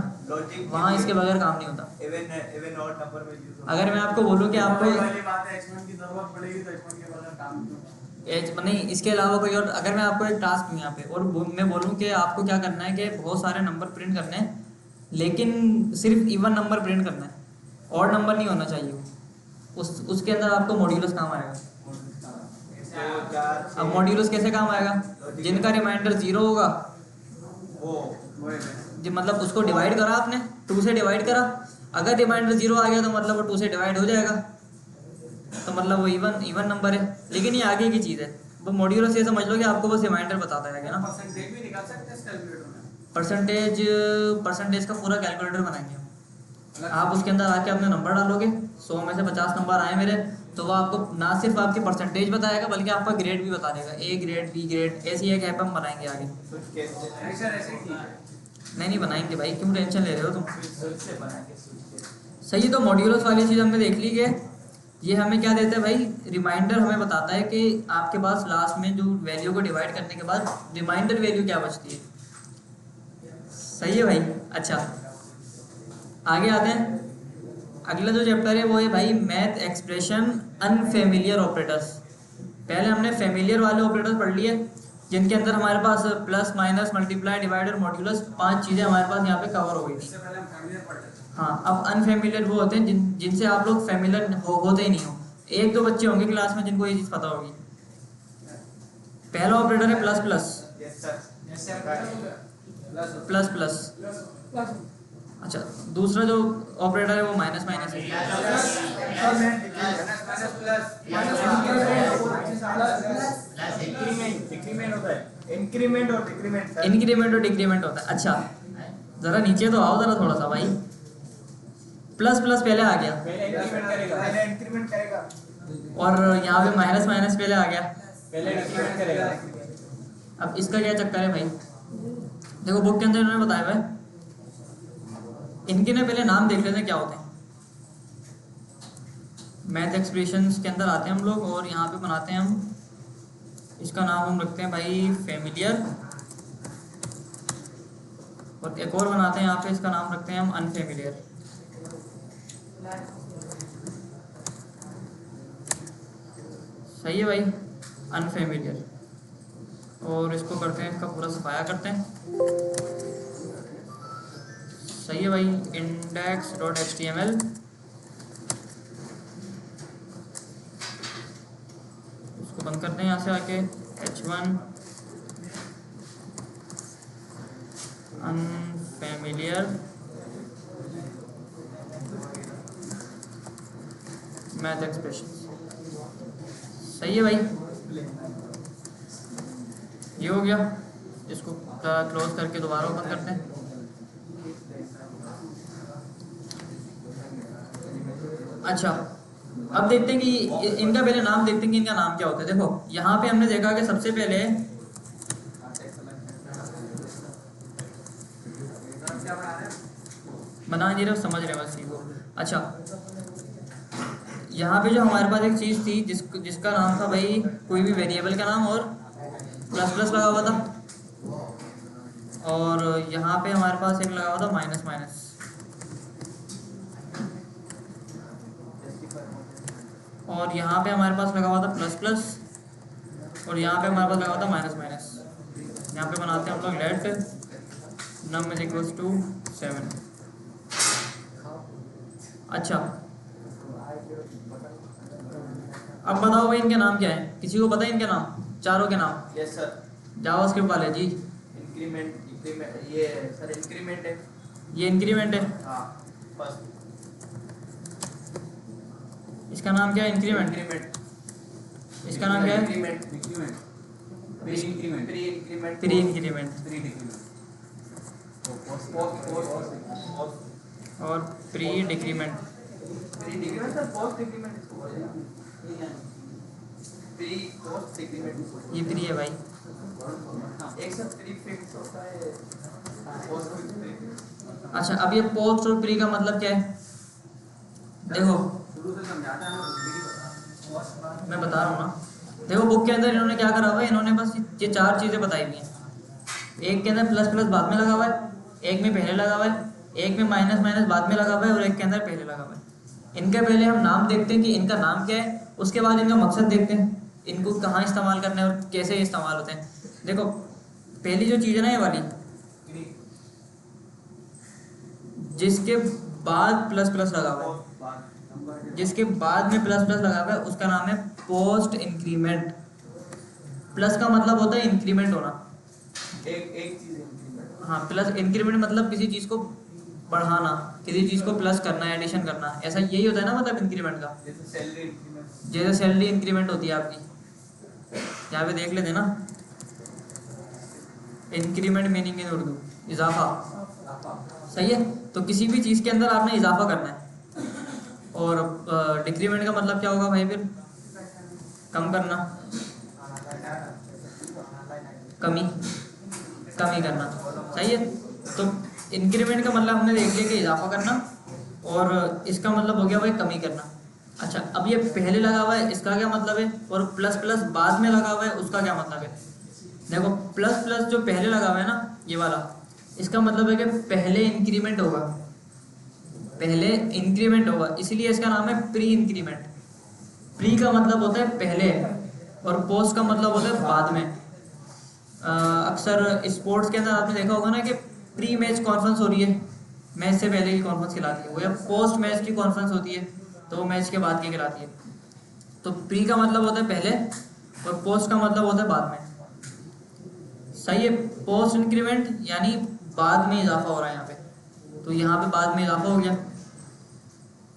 वहाँ इसके बगैर काम नहीं होता। इवन ऑड नंबर में यूज होता है। अगर मैं आपको बोलूँ कि आपको वाली बात है, एक्सपोनेंट की जरूरत पड़ेगी तो एक्सपोनेंट के बगैर काम नहीं होता। एज नहीं, इसके अलावा कोई और, अगर मैं आपको एक टास्क दूँ यहाँ पे और मैं बोलूँ कि आपको क्या करना है कि बहुत सारे नंबर प्रिंट करने हैं, लेकिन सिर्फ इवन नंबर प्रिंट करना है, और नंबर नहीं होना चाहिए वो, उसके अंदर आपको मॉड्यूलस काम आएगा। अब मॉड्यूलस कैसे काम आएगा? जिनका रिमाइंडर 0 होगा जो मतलब उसको डिवाइड करा आपने, 2 से डिवाइड करा, अगर रिमाइंडर 0 आ गया तो मतलब वो 2 से डिवाइड हो जाएगा, तो मतलब वो इवन नंबर है। लेकिन ये आगे की चीज़ है, वो मॉड्यूलस ये समझ लो कि आपको बस रिमाइंडर बताता रहेगा ना। परसेंटेज भी निकाल सकते हैं इस कैलकुलेटर में। परसेंटेज का पूरा कैलकुलेटर बनाएंगे हम। आप उसके अंदर आके अपने नंबर डालोगे, 100 में से 50 नंबर आए मेरे, तो वो आपको ना सिर्फ आपकी परसेंटेज बताएगा बल्कि आपका ग्रेड भी बता देगा, ए ग्रेड, बी ग्रेड, ऐसी एक ऐप हम बनाएंगे आगे। नहीं बनाएंगे भाई, क्यों टेंशन ले रहे हो तुम? सही, तो मॉड्यूलस वाली चीज़ हमने देख ली कि ये हमें क्या देता है भाई, रिमाइंडर हमें बताता है कि आपके पास लास्ट में जो वैल्यू को डिवाइड करने के बाद रिमाइंडर वैल्यू क्या बचती है। सही है भाई। अच्छा, आगे आते हैं। अगला जो चैप्टर है वो है भाई मैथ एक्सप्रेशन अनफेमिलियर ऑपरेटर्स। पहले हमने फेमिलियर वाले ऑपरेटर्स पढ़ लिए, जिनके अंदर हमारे पास प्लस, माइनस, मल्टीप्लाई, डिवाइड और मॉड्यूलस 5 चीज़ें हमारे पास यहाँ पे कवर हो गई थी। इससे पहले हम फैमिलियर पढ़ते थे। हाँ, अब अनफेमिलियर वो होते हैं जिनसे आप लोग फेमिलियर होते ही नहीं हो। एक दो बच्चे होंगे क्लास में जिनको ये चीज़ पता होगी। पहला ऑपरेटर है प्लस प्लस, प्लस प्लस। अच्छा, दूसरा जो ऑपरेटर है वो माइनस माइनस है। इंक्रीमेंट और डिक्रीमेंट। इंक्रीमेंट और डिक्रीमेंट होता है। अच्छा, जरा नीचे तो आओ जरा थोड़ा सा भाई। प्लस प्लस पहले आ गया पहले इंक्रीमेंट करेगा और यहाँ पे माइनस माइनस पहले आ गया। पहले डिक्रीमेंट करेगा। अब इसका क्या चक्कर है भाई? देखो बुक के अंदर इन्होंने बताया हुआ है, इनके ना पहले नाम देख लेते हैं क्या होते हैं। मैथ एक्सप्रेशंस के अंदर आते हैं हम लोग और यहाँ पे बनाते हैं हम, इसका नाम हम रखते हैं भाई फेमिलियर, और एक और बनाते हैं यहाँ पे, इसका नाम रखते हैं हम अनफेमिलियर। सही है भाई, अनफेमिलियर। और इसको करते हैं, इसका पूरा सफाया करते हैं। सही है भाई, index.html। इसको बंद करते हैं यहाँ से आके, h1 अनफेमिलियर मैथ एक्सप्रेशन। सही है भाई, ये हो गया। इसको क्लोज करके दोबारा ओपन करते हैं। अच्छा, अब देखते हैं कि इनका पहले नाम देखते हैं कि इनका नाम क्या होता है। देखो यहाँ पे हमने देखा कि सबसे पहले बना नहीं रहे, समझ रहे बस को। अच्छा, यहाँ पे जो हमारे पास एक चीज़ थी जिसका नाम था भाई कोई भी वेरिएबल का नाम, और प्लस प्लस लगा हुआ था, और यहाँ पे हमारे पास एक लगा हुआ था माइनस माइनस, और यहाँ पे हमारे पास लगा हुआ था प्लस प्लस, और यहाँ पे हमारे पास लगा हुआ था माइनस माइनस। यहाँ पे बनाते हैं हम लोग let num is equals to 7। अच्छा, अब बताओ भाई इनके नाम क्या है? किसी को पता है इनके नाम, चारों के नाम? Yes sir. जावास्क्रिप्ट वाले जी। इंक्रीमेंट, ये सर इंक्रीमेंट है। ये इंक्रीमेंट है। हाँ, फर्स्ट। इसका नाम क्या है? इंक्रीमेंट। इंक्रीमेंट। इसका नाम क्या है? Increment. Increment. Pre increment. Pre increment. Pre increment. Pre decrement. और pre decrement. Pre decrement sir, post decrement इसको बोलेगा। Pre post decrement. ये प्री है भाई। एक सर प्री फिक्स होता है, पोस्ट फिक्स। अच्छा, अब ये पोस्ट और प्री का मतलब क्या है? देखो शुरू से समझाता है मैं बता रहा हूँ ना। देखो बुक के अंदर इन्होंने क्या करा हुआ है, इन्होंने बस ये 4 चीज़ें बताई हुई हैं। एक के अंदर प्लस प्लस बाद में लगा हुआ है, एक में पहले लगा हुआ है, एक में माइनस माइनस बाद में लगा हुआ है, और एक के अंदर पहले लगा हुआ है। इनका पहले हम नाम देखते हैं कि इनका नाम क्या है, उसके बाद इनका मकसद देखते हैं इनको कहाँ इस्तेमाल करना है और कैसे इस्तेमाल होते हैं। देखो पहली जो चीज़ है ना ये वाली, जिसके बाद प्लस प्लस लगा हुआ है, जिसके बाद में प्लस प्लस लगा हुआ है उसका नाम है पोस्ट इंक्रीमेंट। प्लस का मतलब होता है इंक्रीमेंट होना। एक चीज इंक्रीमेंट। हाँ, प्लस इंक्रीमेंट मतलब किसी चीज़ को बढ़ाना, किसी चीज़ को प्लस करना, एडिशन करना, ऐसा यही होता है ना मतलब इंक्रीमेंट का। जैसे सैलरी इंक्रीमेंट। जैसे सैलरी इंक्रीमेंट होती है आपकी, यहाँ पे देख लेते हैं ना, इंक्रीमेंट मीनिंग इन उर्दू इजाफा, सही है। तो किसी भी चीज़ के अंदर आपने इजाफा करना है। और डिक्रीमेंट का मतलब क्या होगा भाई, फिर कम करना, कमी कमी करना, सही है। तो इंक्रीमेंट का मतलब हमने देख लिया कि इजाफा करना, और इसका मतलब हो गया भाई कमी करना। अच्छा, अब ये पहले लगा हुआ है इसका क्या मतलब है, और प्लस प्लस बाद में लगा हुआ है उसका क्या मतलब है। देखो प्लस प्लस जो पहले लगा हुआ है ना ये वाला, इसका मतलब है कि पहले इंक्रीमेंट होगा, पहले इंक्रीमेंट होगा, इसीलिए इसका नाम है प्री इंक्रीमेंट। प्री का मतलब होता है पहले, और पोस्ट का मतलब होता है बाद में। अक्सर स्पोर्ट्स के अंदर आपने देखा होगा ना कि प्री मैच कॉन्फ्रेंस हो रही है, मैच से पहले की कॉन्फ्रेंस खिलाती है वो, या पोस्ट मैच की कॉन्फ्रेंस होती है तो वो मैच के बाद की खिलाती है। तो प्री का मतलब होता है पहले, और पोस्ट का मतलब होता है बाद में, सही है। पोस्ट इंक्रीमेंट यानी बाद में इजाफा हो रहा है यहाँ पे, तो यहाँ पे बाद में इजाफा हो गया।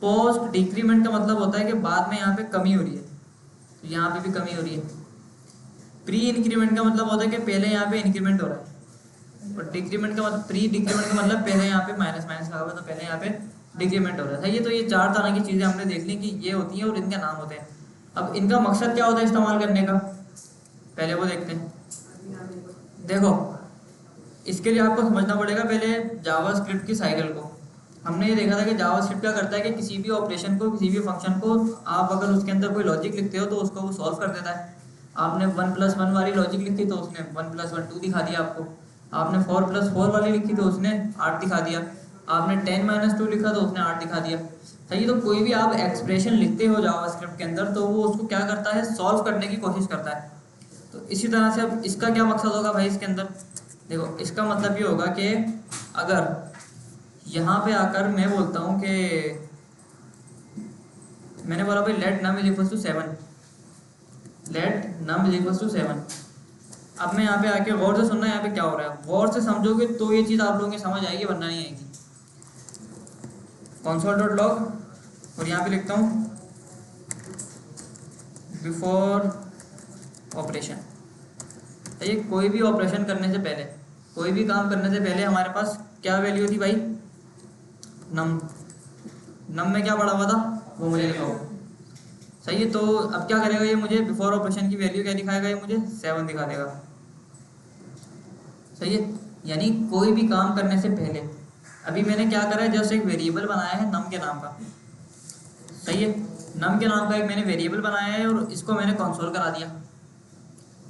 पोस्ट डिक्रीमेंट का मतलब होता है कि बाद में यहाँ पे कमी हो रही है, तो यहाँ पे भी कमी हो रही है। प्री इंक्रीमेंट का मतलब होता है कि पहले यहाँ पे इंक्रीमेंट हो रहा है, और डिक्रीमेंट का मतलब, प्री डिक्रीमेंट का मतलब पहले यहाँ पे माइनस माइनस लगा हुआ है तो पहले यहाँ पे डिक्रीमेंट हो रहा है, सही है। तो ये चार तरह की चीज़ें हमने देख ली कि ये होती हैं और इनके नाम होते हैं। अब इनका मकसद क्या होता है इस्तेमाल करने का, पहले वो देखते हैं। देखो इसके लिए आपको समझना पड़ेगा पहले जावास्क्रिप्ट की साइकिल को। हमने ये देखा था कि जावास्क्रिप्ट क्या करता है कि किसी भी ऑपरेशन को, किसी भी फंक्शन को आप अगर उसके अंदर कोई लॉजिक लिखते हो तो उसको वो सॉल्व कर देता है। आपने 1+1 वाली लॉजिक लिखी तो उसने 1+1 2 दिखा दिया आपको। आपने 4+4 वाली लिखी तो उसने 8 दिखा दिया। आपने 10-2 लिखा तो उसने 8 दिखा दिया, सही। तो कोई भी आप एक्सप्रेशन लिखते हो जावास्क्रिप्ट के अंदर तो वो उसको क्या करता है, सॉल्व करने की कोशिश करता है। तो इसी तरह से अब इसका क्या मकसद होगा भाई इसके अंदर, देखो इसका मतलब ये होगा कि अगर यहाँ पे आकर मैं बोलता हूँ कि मैंने बोला भाई let num is equal to 7, let num is equal to 7। अब मैं यहाँ पे आके गौर से सुनना यहाँ पे क्या हो रहा है, गौर से समझोगे तो ये चीज़ आप लोगों की समझ आएगी वरना नहीं आएगी। console.log और यहाँ पे लिखता हूँ बिफोर ऑपरेशन। ये कोई भी ऑपरेशन करने से पहले, कोई भी काम करने से पहले हमारे पास क्या वैल्यू थी भाई, नम। नम में क्या पड़ा हुआ था वो मुझे लिखा होगा, सही है। तो अब क्या करेगा ये, मुझे बिफोर ऑपरेशन की वैल्यू क्या दिखाएगा, ये मुझे 7 दिखा देगा, सही है। यानी कोई भी काम करने से पहले, अभी मैंने क्या करा है, जस्ट एक वेरिएबल बनाया है नम के नाम का, सही है। नम के नाम का एक मैंने वेरिएबल बनाया है और इसको मैंने कंसोल करा दिया।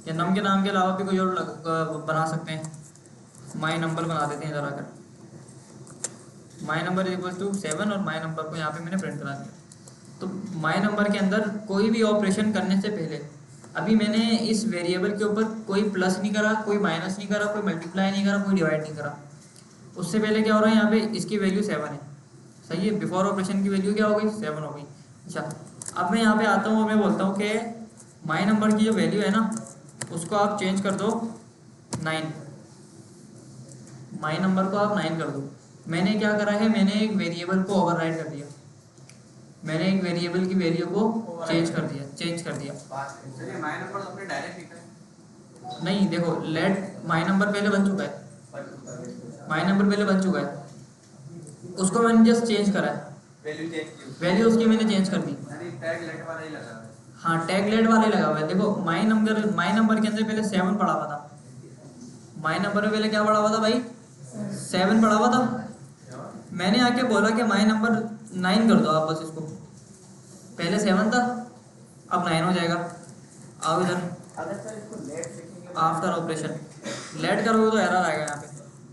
या नम के नाम के अलावा भी कोई और बना सकते हैं, माई नंबर बना देते हैं ज़रा कर, my number is equal to 7 और माई नंबर को यहाँ पे मैंने प्रिंट करा दिया। तो माई नंबर के अंदर कोई भी ऑपरेशन करने से पहले, अभी मैंने इस वेरिएबल के ऊपर कोई प्लस नहीं करा, कोई माइनस नहीं करा, कोई मल्टीप्लाई नहीं करा, कोई डिवाइड नहीं करा। उससे पहले क्या हो रहा है, यहाँ पे इसकी वैल्यू 7 है, सही है। बिफोर ऑपरेशन की वैल्यू क्या हो गई, 7 हो गई। अच्छा, अब मैं यहाँ पे आता हूँ और मैं बोलता हूँ कि माई नंबर की जो वैल्यू है ना उसको आप चेंज कर दो 9, माई नंबर को आप 9 कर दो। मैंने क्या करा है, मैंने एक वेरिएबल को ओवरराइड कर दिया, मैंने एक वेरिएबल की वैल्यू को चेंज कर दिया। चलिए माय नंबर तो आपने डायरेक्ट लिखा है। नहीं देखो, लेट माई नंबर पहले बन चुका है, माई नंबर पहले बन चुका है, उसको मैंने जस्ट चेंज करा है, वैल्यू चेंज की, वैल्यू उसकी मैंने चेंज कर दी। यानी टैग लेट वाला ही लगा है। हाँ, टैग लेट वाला ही लगा हुआ है। देखो माई नंबर के अंदर पहले 7 पड़ा हुआ था, माई नंबर में पहले क्या पड़ा हुआ था भाई, 7 पड़ा हुआ था। मैंने आके बोला कि माई नंबर 9 कर दो आप, बस इसको, पहले 7 था अब 9 हो जाएगा। आओ इधर, अगर सर इसको लेट लिखेंगे आफ्टर ऑपरेशन लेट करोगे तो एरर आएगा, यहाँ पे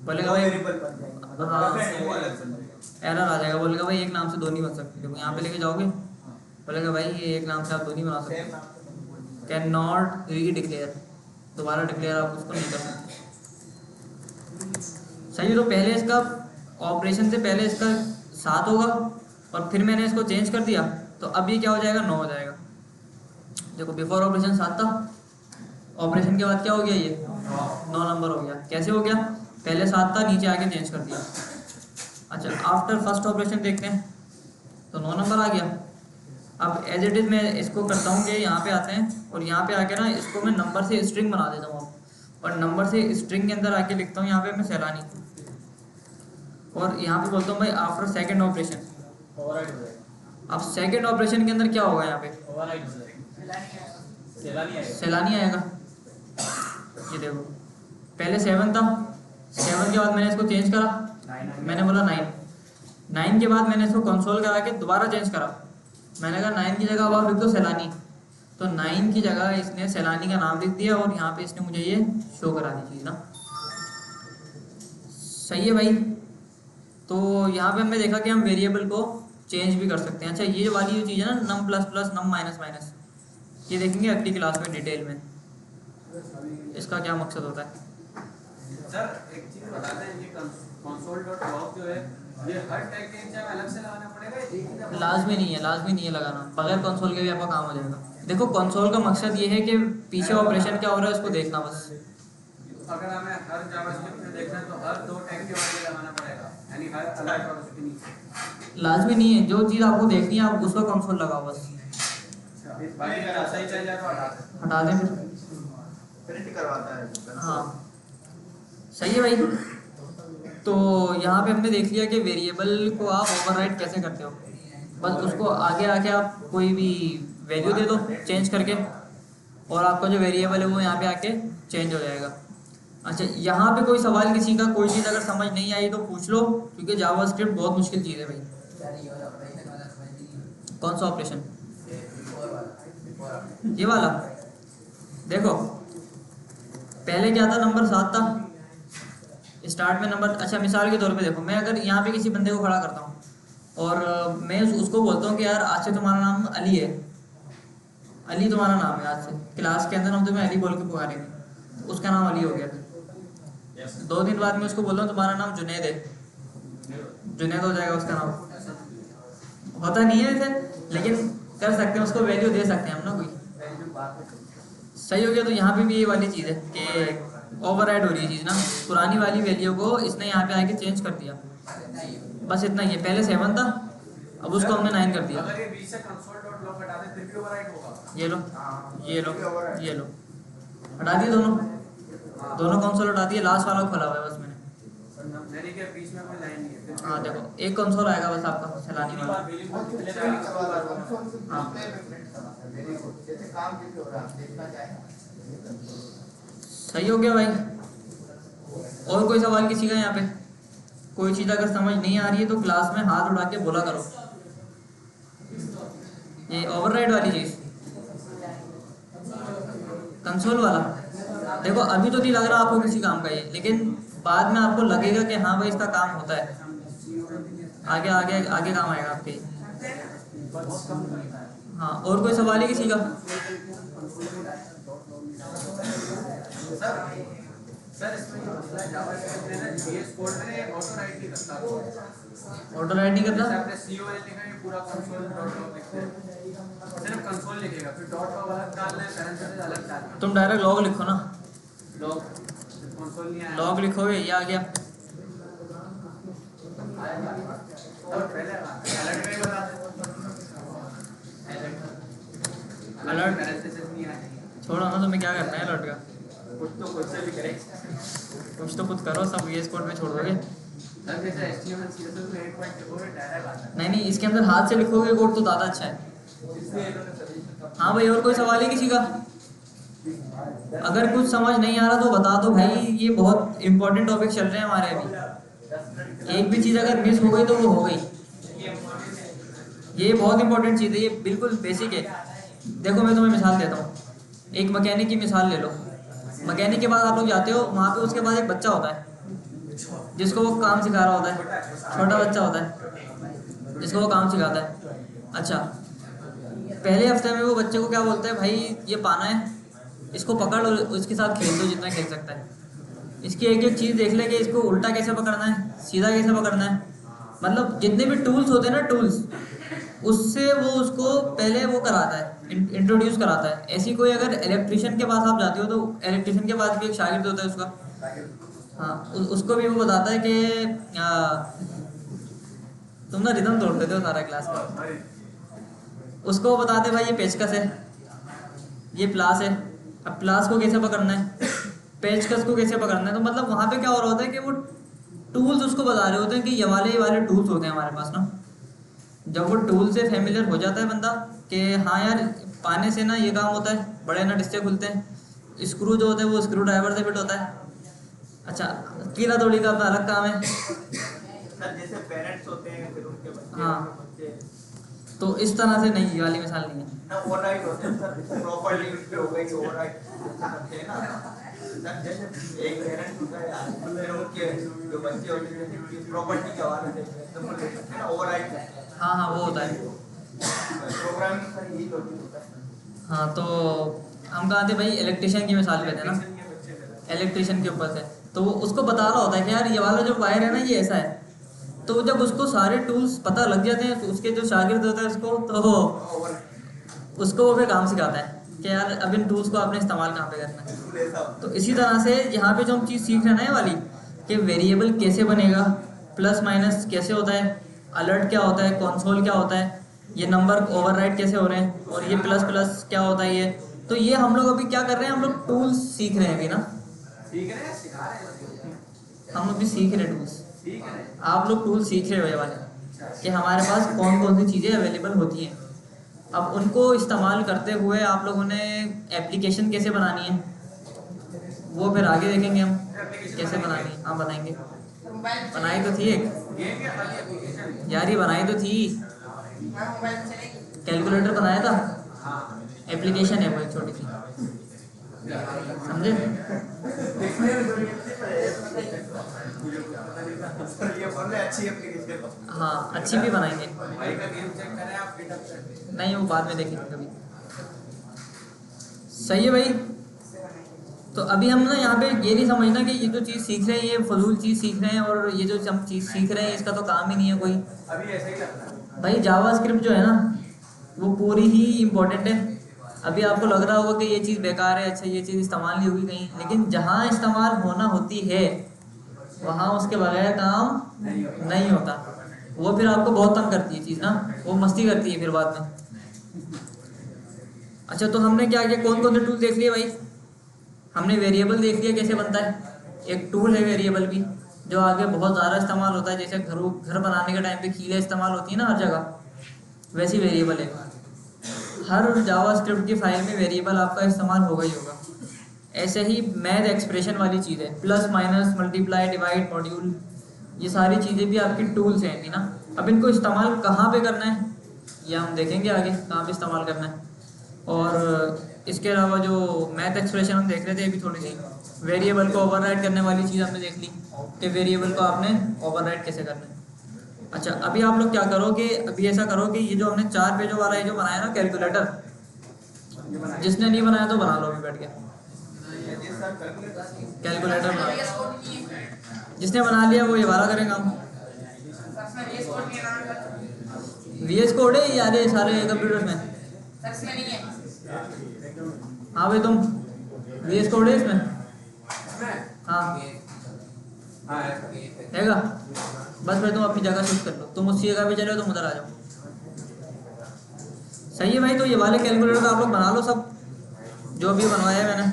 बोलेगा भाई, वेरिएबल बन जाएंगे, हाँ वो अलग बन जाएगा। एरर आ जाएगा, बोलेगा भाई एक नाम से दो नहीं बन सकते। देखो यहाँ पे लेके जाओगे, बोलेगा भाई ये एक नाम से आप दो नहीं बना सकते। कैन नॉट री डिक्लेयर, दोबारा डिक्लेयर आप उसको नहीं कर सकते। सही है, तो पहले इसका ऑपरेशन से पहले इसका 7 होगा और फिर मैंने इसको चेंज कर दिया तो अब ये क्या हो जाएगा, 9 हो जाएगा। देखो बिफोर ऑपरेशन 7 था, ऑपरेशन के बाद क्या हो गया, ये 9 नंबर हो गया। कैसे हो गया, पहले 7 था, नीचे आके चेंज कर दिया। अच्छा, आफ्टर फर्स्ट ऑपरेशन देखते हैं तो 9 नंबर आ गया। अब एज इट इज़ मैं इसको करता हूँ कि यहाँ पे आते हैं और यहाँ पे आके ना इसको मैं नंबर से स्ट्रिंग बना देता हूँ और नंबर से स्ट्रिंग के अंदर आके लिखता हूँ यहाँ पे मैं सैलानी, और यहाँ पे बोलता हूँ भाई आफ्टर सेकंड ऑपरेशन। ओवरराइड हो जाएगा। अब सेकंड ऑपरेशन के अंदर क्या होगा, यहाँ पे ओवरराइड हो जाएगा। सैलानी आएगा। सैलानी आएगा। ये देखो पहले 7 था, 7 के बाद मैंने इसको चेंज करा, मैंने बोला 9 के बाद मैंने इसको कंसोल करा के दोबारा चेंज करा, मैंने कहा 9 की जगह अब आप लिख दो सैलानी, तो 9 की जगह इसने सैलानी का नाम लिख दिया और यहाँ पे इसने मुझे ये शो करा दी चीज़ ना। सही है भाई, तो यहाँ पे हमने देखा कि हम वेरिएबल को चेंज भी कर सकते हैं। अच्छा, ये वाली जो चीज़ है ना, num plus plus num minus minus, ये देखेंगे अगली क्लास में डिटेल में इसका क्या मकसद होता है। सर एक चीज बता दें, ये console.log जो है ये हर टैग के नीचे अलग से लगाना पड़ेगा, एक ही दफा? लाजमी नहीं है लगाना, बगैर कंसोल के भी आपका काम हो जाएगा। देखो कंसोल का मकसद ये है कि पीछे ऑपरेशन क्या हो रहा है उसको देखना बस। अगर हमें हर जावास्क्रिप्ट में देखना है तो हर 2 टैग के बाद ये लगाना पड़ेगा, यानी हर अलग और उसके नीचे। लाजमी नहीं है, जो चीज़ आपको देखनी है आप उसका कंसोल लगाओ बस। बाकी अगर ऐसा ही चल जाए तो हटा दें फिर, प्रिंट करवाता है। हाँ सही है भाई। तो यहाँ पे हमने देख लिया कि वेरिएबल को आप ओवरराइड कैसे करते हो, बस उसको आगे आके आप कोई भी वैल्यू दे दो चेंज करके और आपका जो वेरिएबल है वो यहाँ पे आके चेंज हो जाएगा। अच्छा, यहाँ पे कोई सवाल किसी का, कोई चीज़ अगर समझ नहीं आई तो पूछ लो, क्योंकि जावास्क्रिप्ट बहुत मुश्किल चीज़ है भाई। कौन सा ऑपरेशन, ये वाला? देखो पहले क्या था, नंबर 7 था स्टार्ट में नंबर। अच्छा मिसाल के तौर पे देखो, मैं अगर यहाँ पे किसी बंदे को खड़ा करता हूँ और मैं उसको बोलता हूँ कि यार आज से तुम्हारा नाम अली है, अली तुम्हारा नाम है, आज से क्लास के अंदर हम तुम्हें अली बोल के पुकारेंगे, तो उसका नाम अली हो गया। फिर 2 दिन बाद मैं उसको बोल रहा हूँ तुम्हारा नाम जुनैद है, जुनैद हो जाएगा उसका नाम। होता नहीं है वैसे, लेकिन कर सकते हैं, उसको वैल्यू दे सकते हैं हम ना कोई। सही हो गया। तो यहाँ पे भी ये वाली चीज़ है कि ओवरराइड हो रही है चीज़ ना, पुरानी वाली वैल्यू को इसने यहाँ पे आके चेंज कर दिया, बस इतना ही है। पहले 7 था, अब उसको हमने 9 कर दिया। अगर ये बीच से console.log हटा दे फिर भी ओवरराइड होगा। ये लो ये लो ये लो, हटा दिए दोनों कंसोल हटा दिए, लास्ट वाला खोला हुआ है बस मैंने। यानी कि बीच में कोई लाइन नहीं है। हाँ देखो एक कंसोल आएगा बस आपका सैलानी वाला। हाँ जैसे काम किसी हो रहा है देखना चाहें। सही हो गया भाई। और कोई सवाल किसी का यहाँ पे? कोई चीज़ अगर समझ नहीं आ रही है तो क्लास में हाथ उठा के बोला करो। ये ओवरराइड वाली चीज़, कंसोल वाला, देखो अभी तो नहीं लग रहा आपको किसी काम का ये, लेकिन बाद में आपको लगेगा कि हाँ भाई इसका काम होता है, आगे आगे आगे काम आएगा आपके। हाँ और कोई सवाल है किसी का? सर इसमें ये मसला है जावास्क्रिप्ट में ना, जीएस कोड में ऑटो राइट नहीं करता। ऑटो राइट नहीं करता? जैसे आपने COL लिखा है, ये पूरा console.log लिखते हैं, सिर्फ कंसोल लिखेगा, फिर डॉट का अलग डालना है, पैरेंथेसिस अलग डालना है। तुम डायरेक्ट लॉग लिखो ना, लॉग कंसोल नहीं आया, लॉग लिखोगे ये आ गया। और पहले अलर्ट में बता दो, अलर्ट पैरेंथेसिस नहीं आया, छोड़ो ना, तुम्हें क्या करना है अलर्ट का? कुछ तो खुद से भी करें। कुछ तो खुद करो, सब VS कोड में छोड़ दोगे। सर जैसे HTML CSS में 8.4 में डायरेक्ट आता है, नहीं इसके अंदर हाथ से लिखोगे कोड तो ज़्यादा अच्छा है। इसलिए इन्होंने सजेशन। हाँ भाई और कोई सवाल है किसी का? अगर कुछ समझ नहीं आ रहा तो बता दो भाई, ये बहुत इंपॉर्टेंट टॉपिक चल रहे हैं हमारे अभी। एक भी चीज़ अगर मिस हो गई तो वो हो गई। ये बहुत इंपॉर्टेंट चीज़ है, ये बिल्कुल बेसिक है। देखो मैं तुम्हें मिसाल देता हूँ, एक मैकेनिक की मिसाल ले लो। मैकेनिक के पास आप लोग जाते हो, वहाँ पे उसके पास एक बच्चा होता है जिसको वो काम सिखा रहा होता है, छोटा बच्चा होता है जिसको वो काम सिखाता है। अच्छा पहले हफ्ते में वो बच्चे को क्या बोलता है, भाई ये पाना है, इसको पकड़ और उसके साथ खेल दो जितना खेल सकता है। इसकी एक एक चीज़ देख ले कि इसको उल्टा कैसे पकड़ना है, सीधा कैसे पकड़ना है। मतलब जितने भी टूल्स होते हैं ना, टूल्स, उससे वो उसको पहले वो कराता है, इंट्रोड्यूस कराता है। ऐसी कोई अगर इलेक्ट्रिशियन के पास आप जाते हो तो इलेक्ट्रिशियन के पास भी एक शागिर्द होता है उसका, हाँ, उसको भी वो बताता है कि तुम ना रिदम तोड़ देते हो सारा क्लास का। उसको वो बताते भाई ये पेचकस है, ये प्लास है, अब प्लास को कैसे पकड़ना है, पेचकस को कैसे पकड़ना है। तो मतलब वहाँ पे क्या हो रहा होता है कि वो टूल्स उसको बता रहे होते हैं कि ये वाले टूल्स होते हैं हमारे पास ना। जब वो टूल से फेमिलियर हो जाता है बंदा कि हाँ यार पाने से ना ये काम होता है, बड़े नट इससे खुलते हैं, स्क्रू जो होता है वो स्क्रू ड्राइवर से फिट होता है। अच्छा, कीला तोड़ी का अपना अलग काम है। सर जैसे पेरेंट्स होते हैं फिर उनके बच्चे, हाँ। उनके बच्चे तो इस तरह से नहीं, ये वाली मिसाल नहीं है। ना ओवरराइड होते हैं सर, प्रॉपर्टी उस पे हो गई ओवरराइड करते हैं ना सर। जैसे एक पेरेंट्स होता है यार, फिर उनके जो बच्चे होते हैं प्रॉपर्टी के हवाले से है ना ओवरराइड करते हैं। हाँ हाँ, वो होता है। प्रोग्रामिंग सर यही लॉजिक होता है। हाँ, तो हम कहा थे भाई इलेक्ट्रिशियन की मिसाल पे थे ना, इलेक्ट्रिशियन के ऊपर से। तो वो उसको बता रहा होता है कि यार ये वाला जो वायर है ना ये ऐसा है। तो जब उसको सारे टूल्स पता लग जाते हैं तो उसके जो शागिर्द होता है उसको, तो उसको वो फिर काम सिखाता है कि यार अब इन टूल्स को आपने इस्तेमाल कहाँ पे करना है। तो इसी तरह से यहाँ पे जो हम चीज़ सीख रहे हैं ना ये वाली, कि वेरिएबल कैसे बनेगा, प्लस माइनस कैसे होता है, अलर्ट क्या होता है, कंसोल क्या होता है, ये नंबर ओवरराइट कैसे हो रहे हैं, और ये प्लस प्लस क्या होता है ये। तो ये हम लोग अभी क्या कर रहे हैं, हम लोग टूल्स सीख रहे हैं अभी ना, सीख रहे हैं, सिखा रहे हैं, हम अभी सीख रहे हैं टूल्स। सीख रहे हैं। आप लोग टूल सीख रहे हो ये वाले कि हमारे पास कौन कौन सी चीज़ें अवेलेबल होती हैं। अब उनको इस्तेमाल करते हुए आप लोगों ने एप्लीकेशन कैसे बनानी है वो फिर आगे देखेंगे हम कैसे बनानी है। हाँ बनाएंगे, मोबाइल बनाई तो थी एक गेम के खाली एप्लीकेशन यार, ये बनाई तो थी, मोबाइल में चलेगी। कैलकुलेटर बनाया था, हाँ एप्लीकेशन है वो एक छोटी सी, समझे। सर ये बोल रहे हैं अच्छी एप्लीकेशन। हाँ, अच्छी भी बनाएंगे, भाई का गेम चेक करें आप गिटहब पे। नहीं वो बाद में देखेंगे कभी। सही है भाई। तो अभी हम ना यहाँ पे ये नहीं समझना कि ये जो चीज़ सीख रहे हैं ये फजूल चीज़ सीख रहे हैं, और ये जो हम चीज़ सीख रहे हैं इसका तो काम ही नहीं है कोई। अभी ऐसे ही लगता है। भाई जावास्क्रिप्ट जो है ना वो पूरी ही इम्पोर्टेंट है। अभी आपको लग रहा होगा कि ये चीज़ बेकार है, अच्छा ये चीज़ इस्तेमाल नहीं होगी कहीं, लेकिन जहाँ इस्तेमाल होना होती है वहाँ उसके बगैर काम नहीं होता। वो फिर आपको बहुत तंग करती है चीज़ ना, वो मस्ती करती है फिर बाद में। अच्छा, तो हमने क्या किया, कौन कौन से टूल देख लिए भाई। हमने वेरिएबल देख लिया कैसे बनता है, एक टूल है वेरिएबल भी जो आगे बहुत ज़्यादा इस्तेमाल होता है। जैसे घर बनाने के टाइम पे कीलें इस्तेमाल होती है ना हर जगह, वैसी वेरिएबल है। हर जावास्क्रिप्ट की फाइल में वेरिएबल आपका इस्तेमाल होगा ही होगा। ऐसे ही मैथ एक्सप्रेशन वाली चीज़ है, plus minus multiply divide module, ये सारी चीज़ें भी आपकी टूल्स हैं अभी ना। अब इनको इस्तेमाल कहाँ पे करना है ये हम देखेंगे आगे, कहाँ पे इस्तेमाल करना है। और इसके अलावा जो मैथ एक्सप्रेशन हम देख रहे थे अभी थोड़ी सी, वेरिएबल को ओवरराइड करने वाली चीज़ हमने देख ली कि वेरिएबल को आपने ओवरराइड कैसे करना है। अच्छा, अभी आप लोग क्या करो कि अभी ऐसा करो कि ये जो हमने 4 पेजों वाला ये जो बनाया ना कैलकुलेटर, जिसने नहीं बनाया तो बना लो अभी बैठ के कैलकुलेटर बना लो। VS कोड नहीं है। जिसने बना लिया वो ये वाला करें काम। सर इसमें VS कोड नहीं है ना। VS कोड है यार ये सारे कंप्यूटर में। सर इसमें नहीं है। हाँ भाई, तुम VS कोड है इसमें? इसमें हाँ हाँ हैगा। बस फिर तुम अपनी जगह शिफ्ट कर लो, तुम उसी जगह पे चलो, तुम उधर आ जाओ। सही है भाई। तो ये वाले कैलकुलेटर तो आप लोग बना लो सब, जो भी बनवाया है मैंने।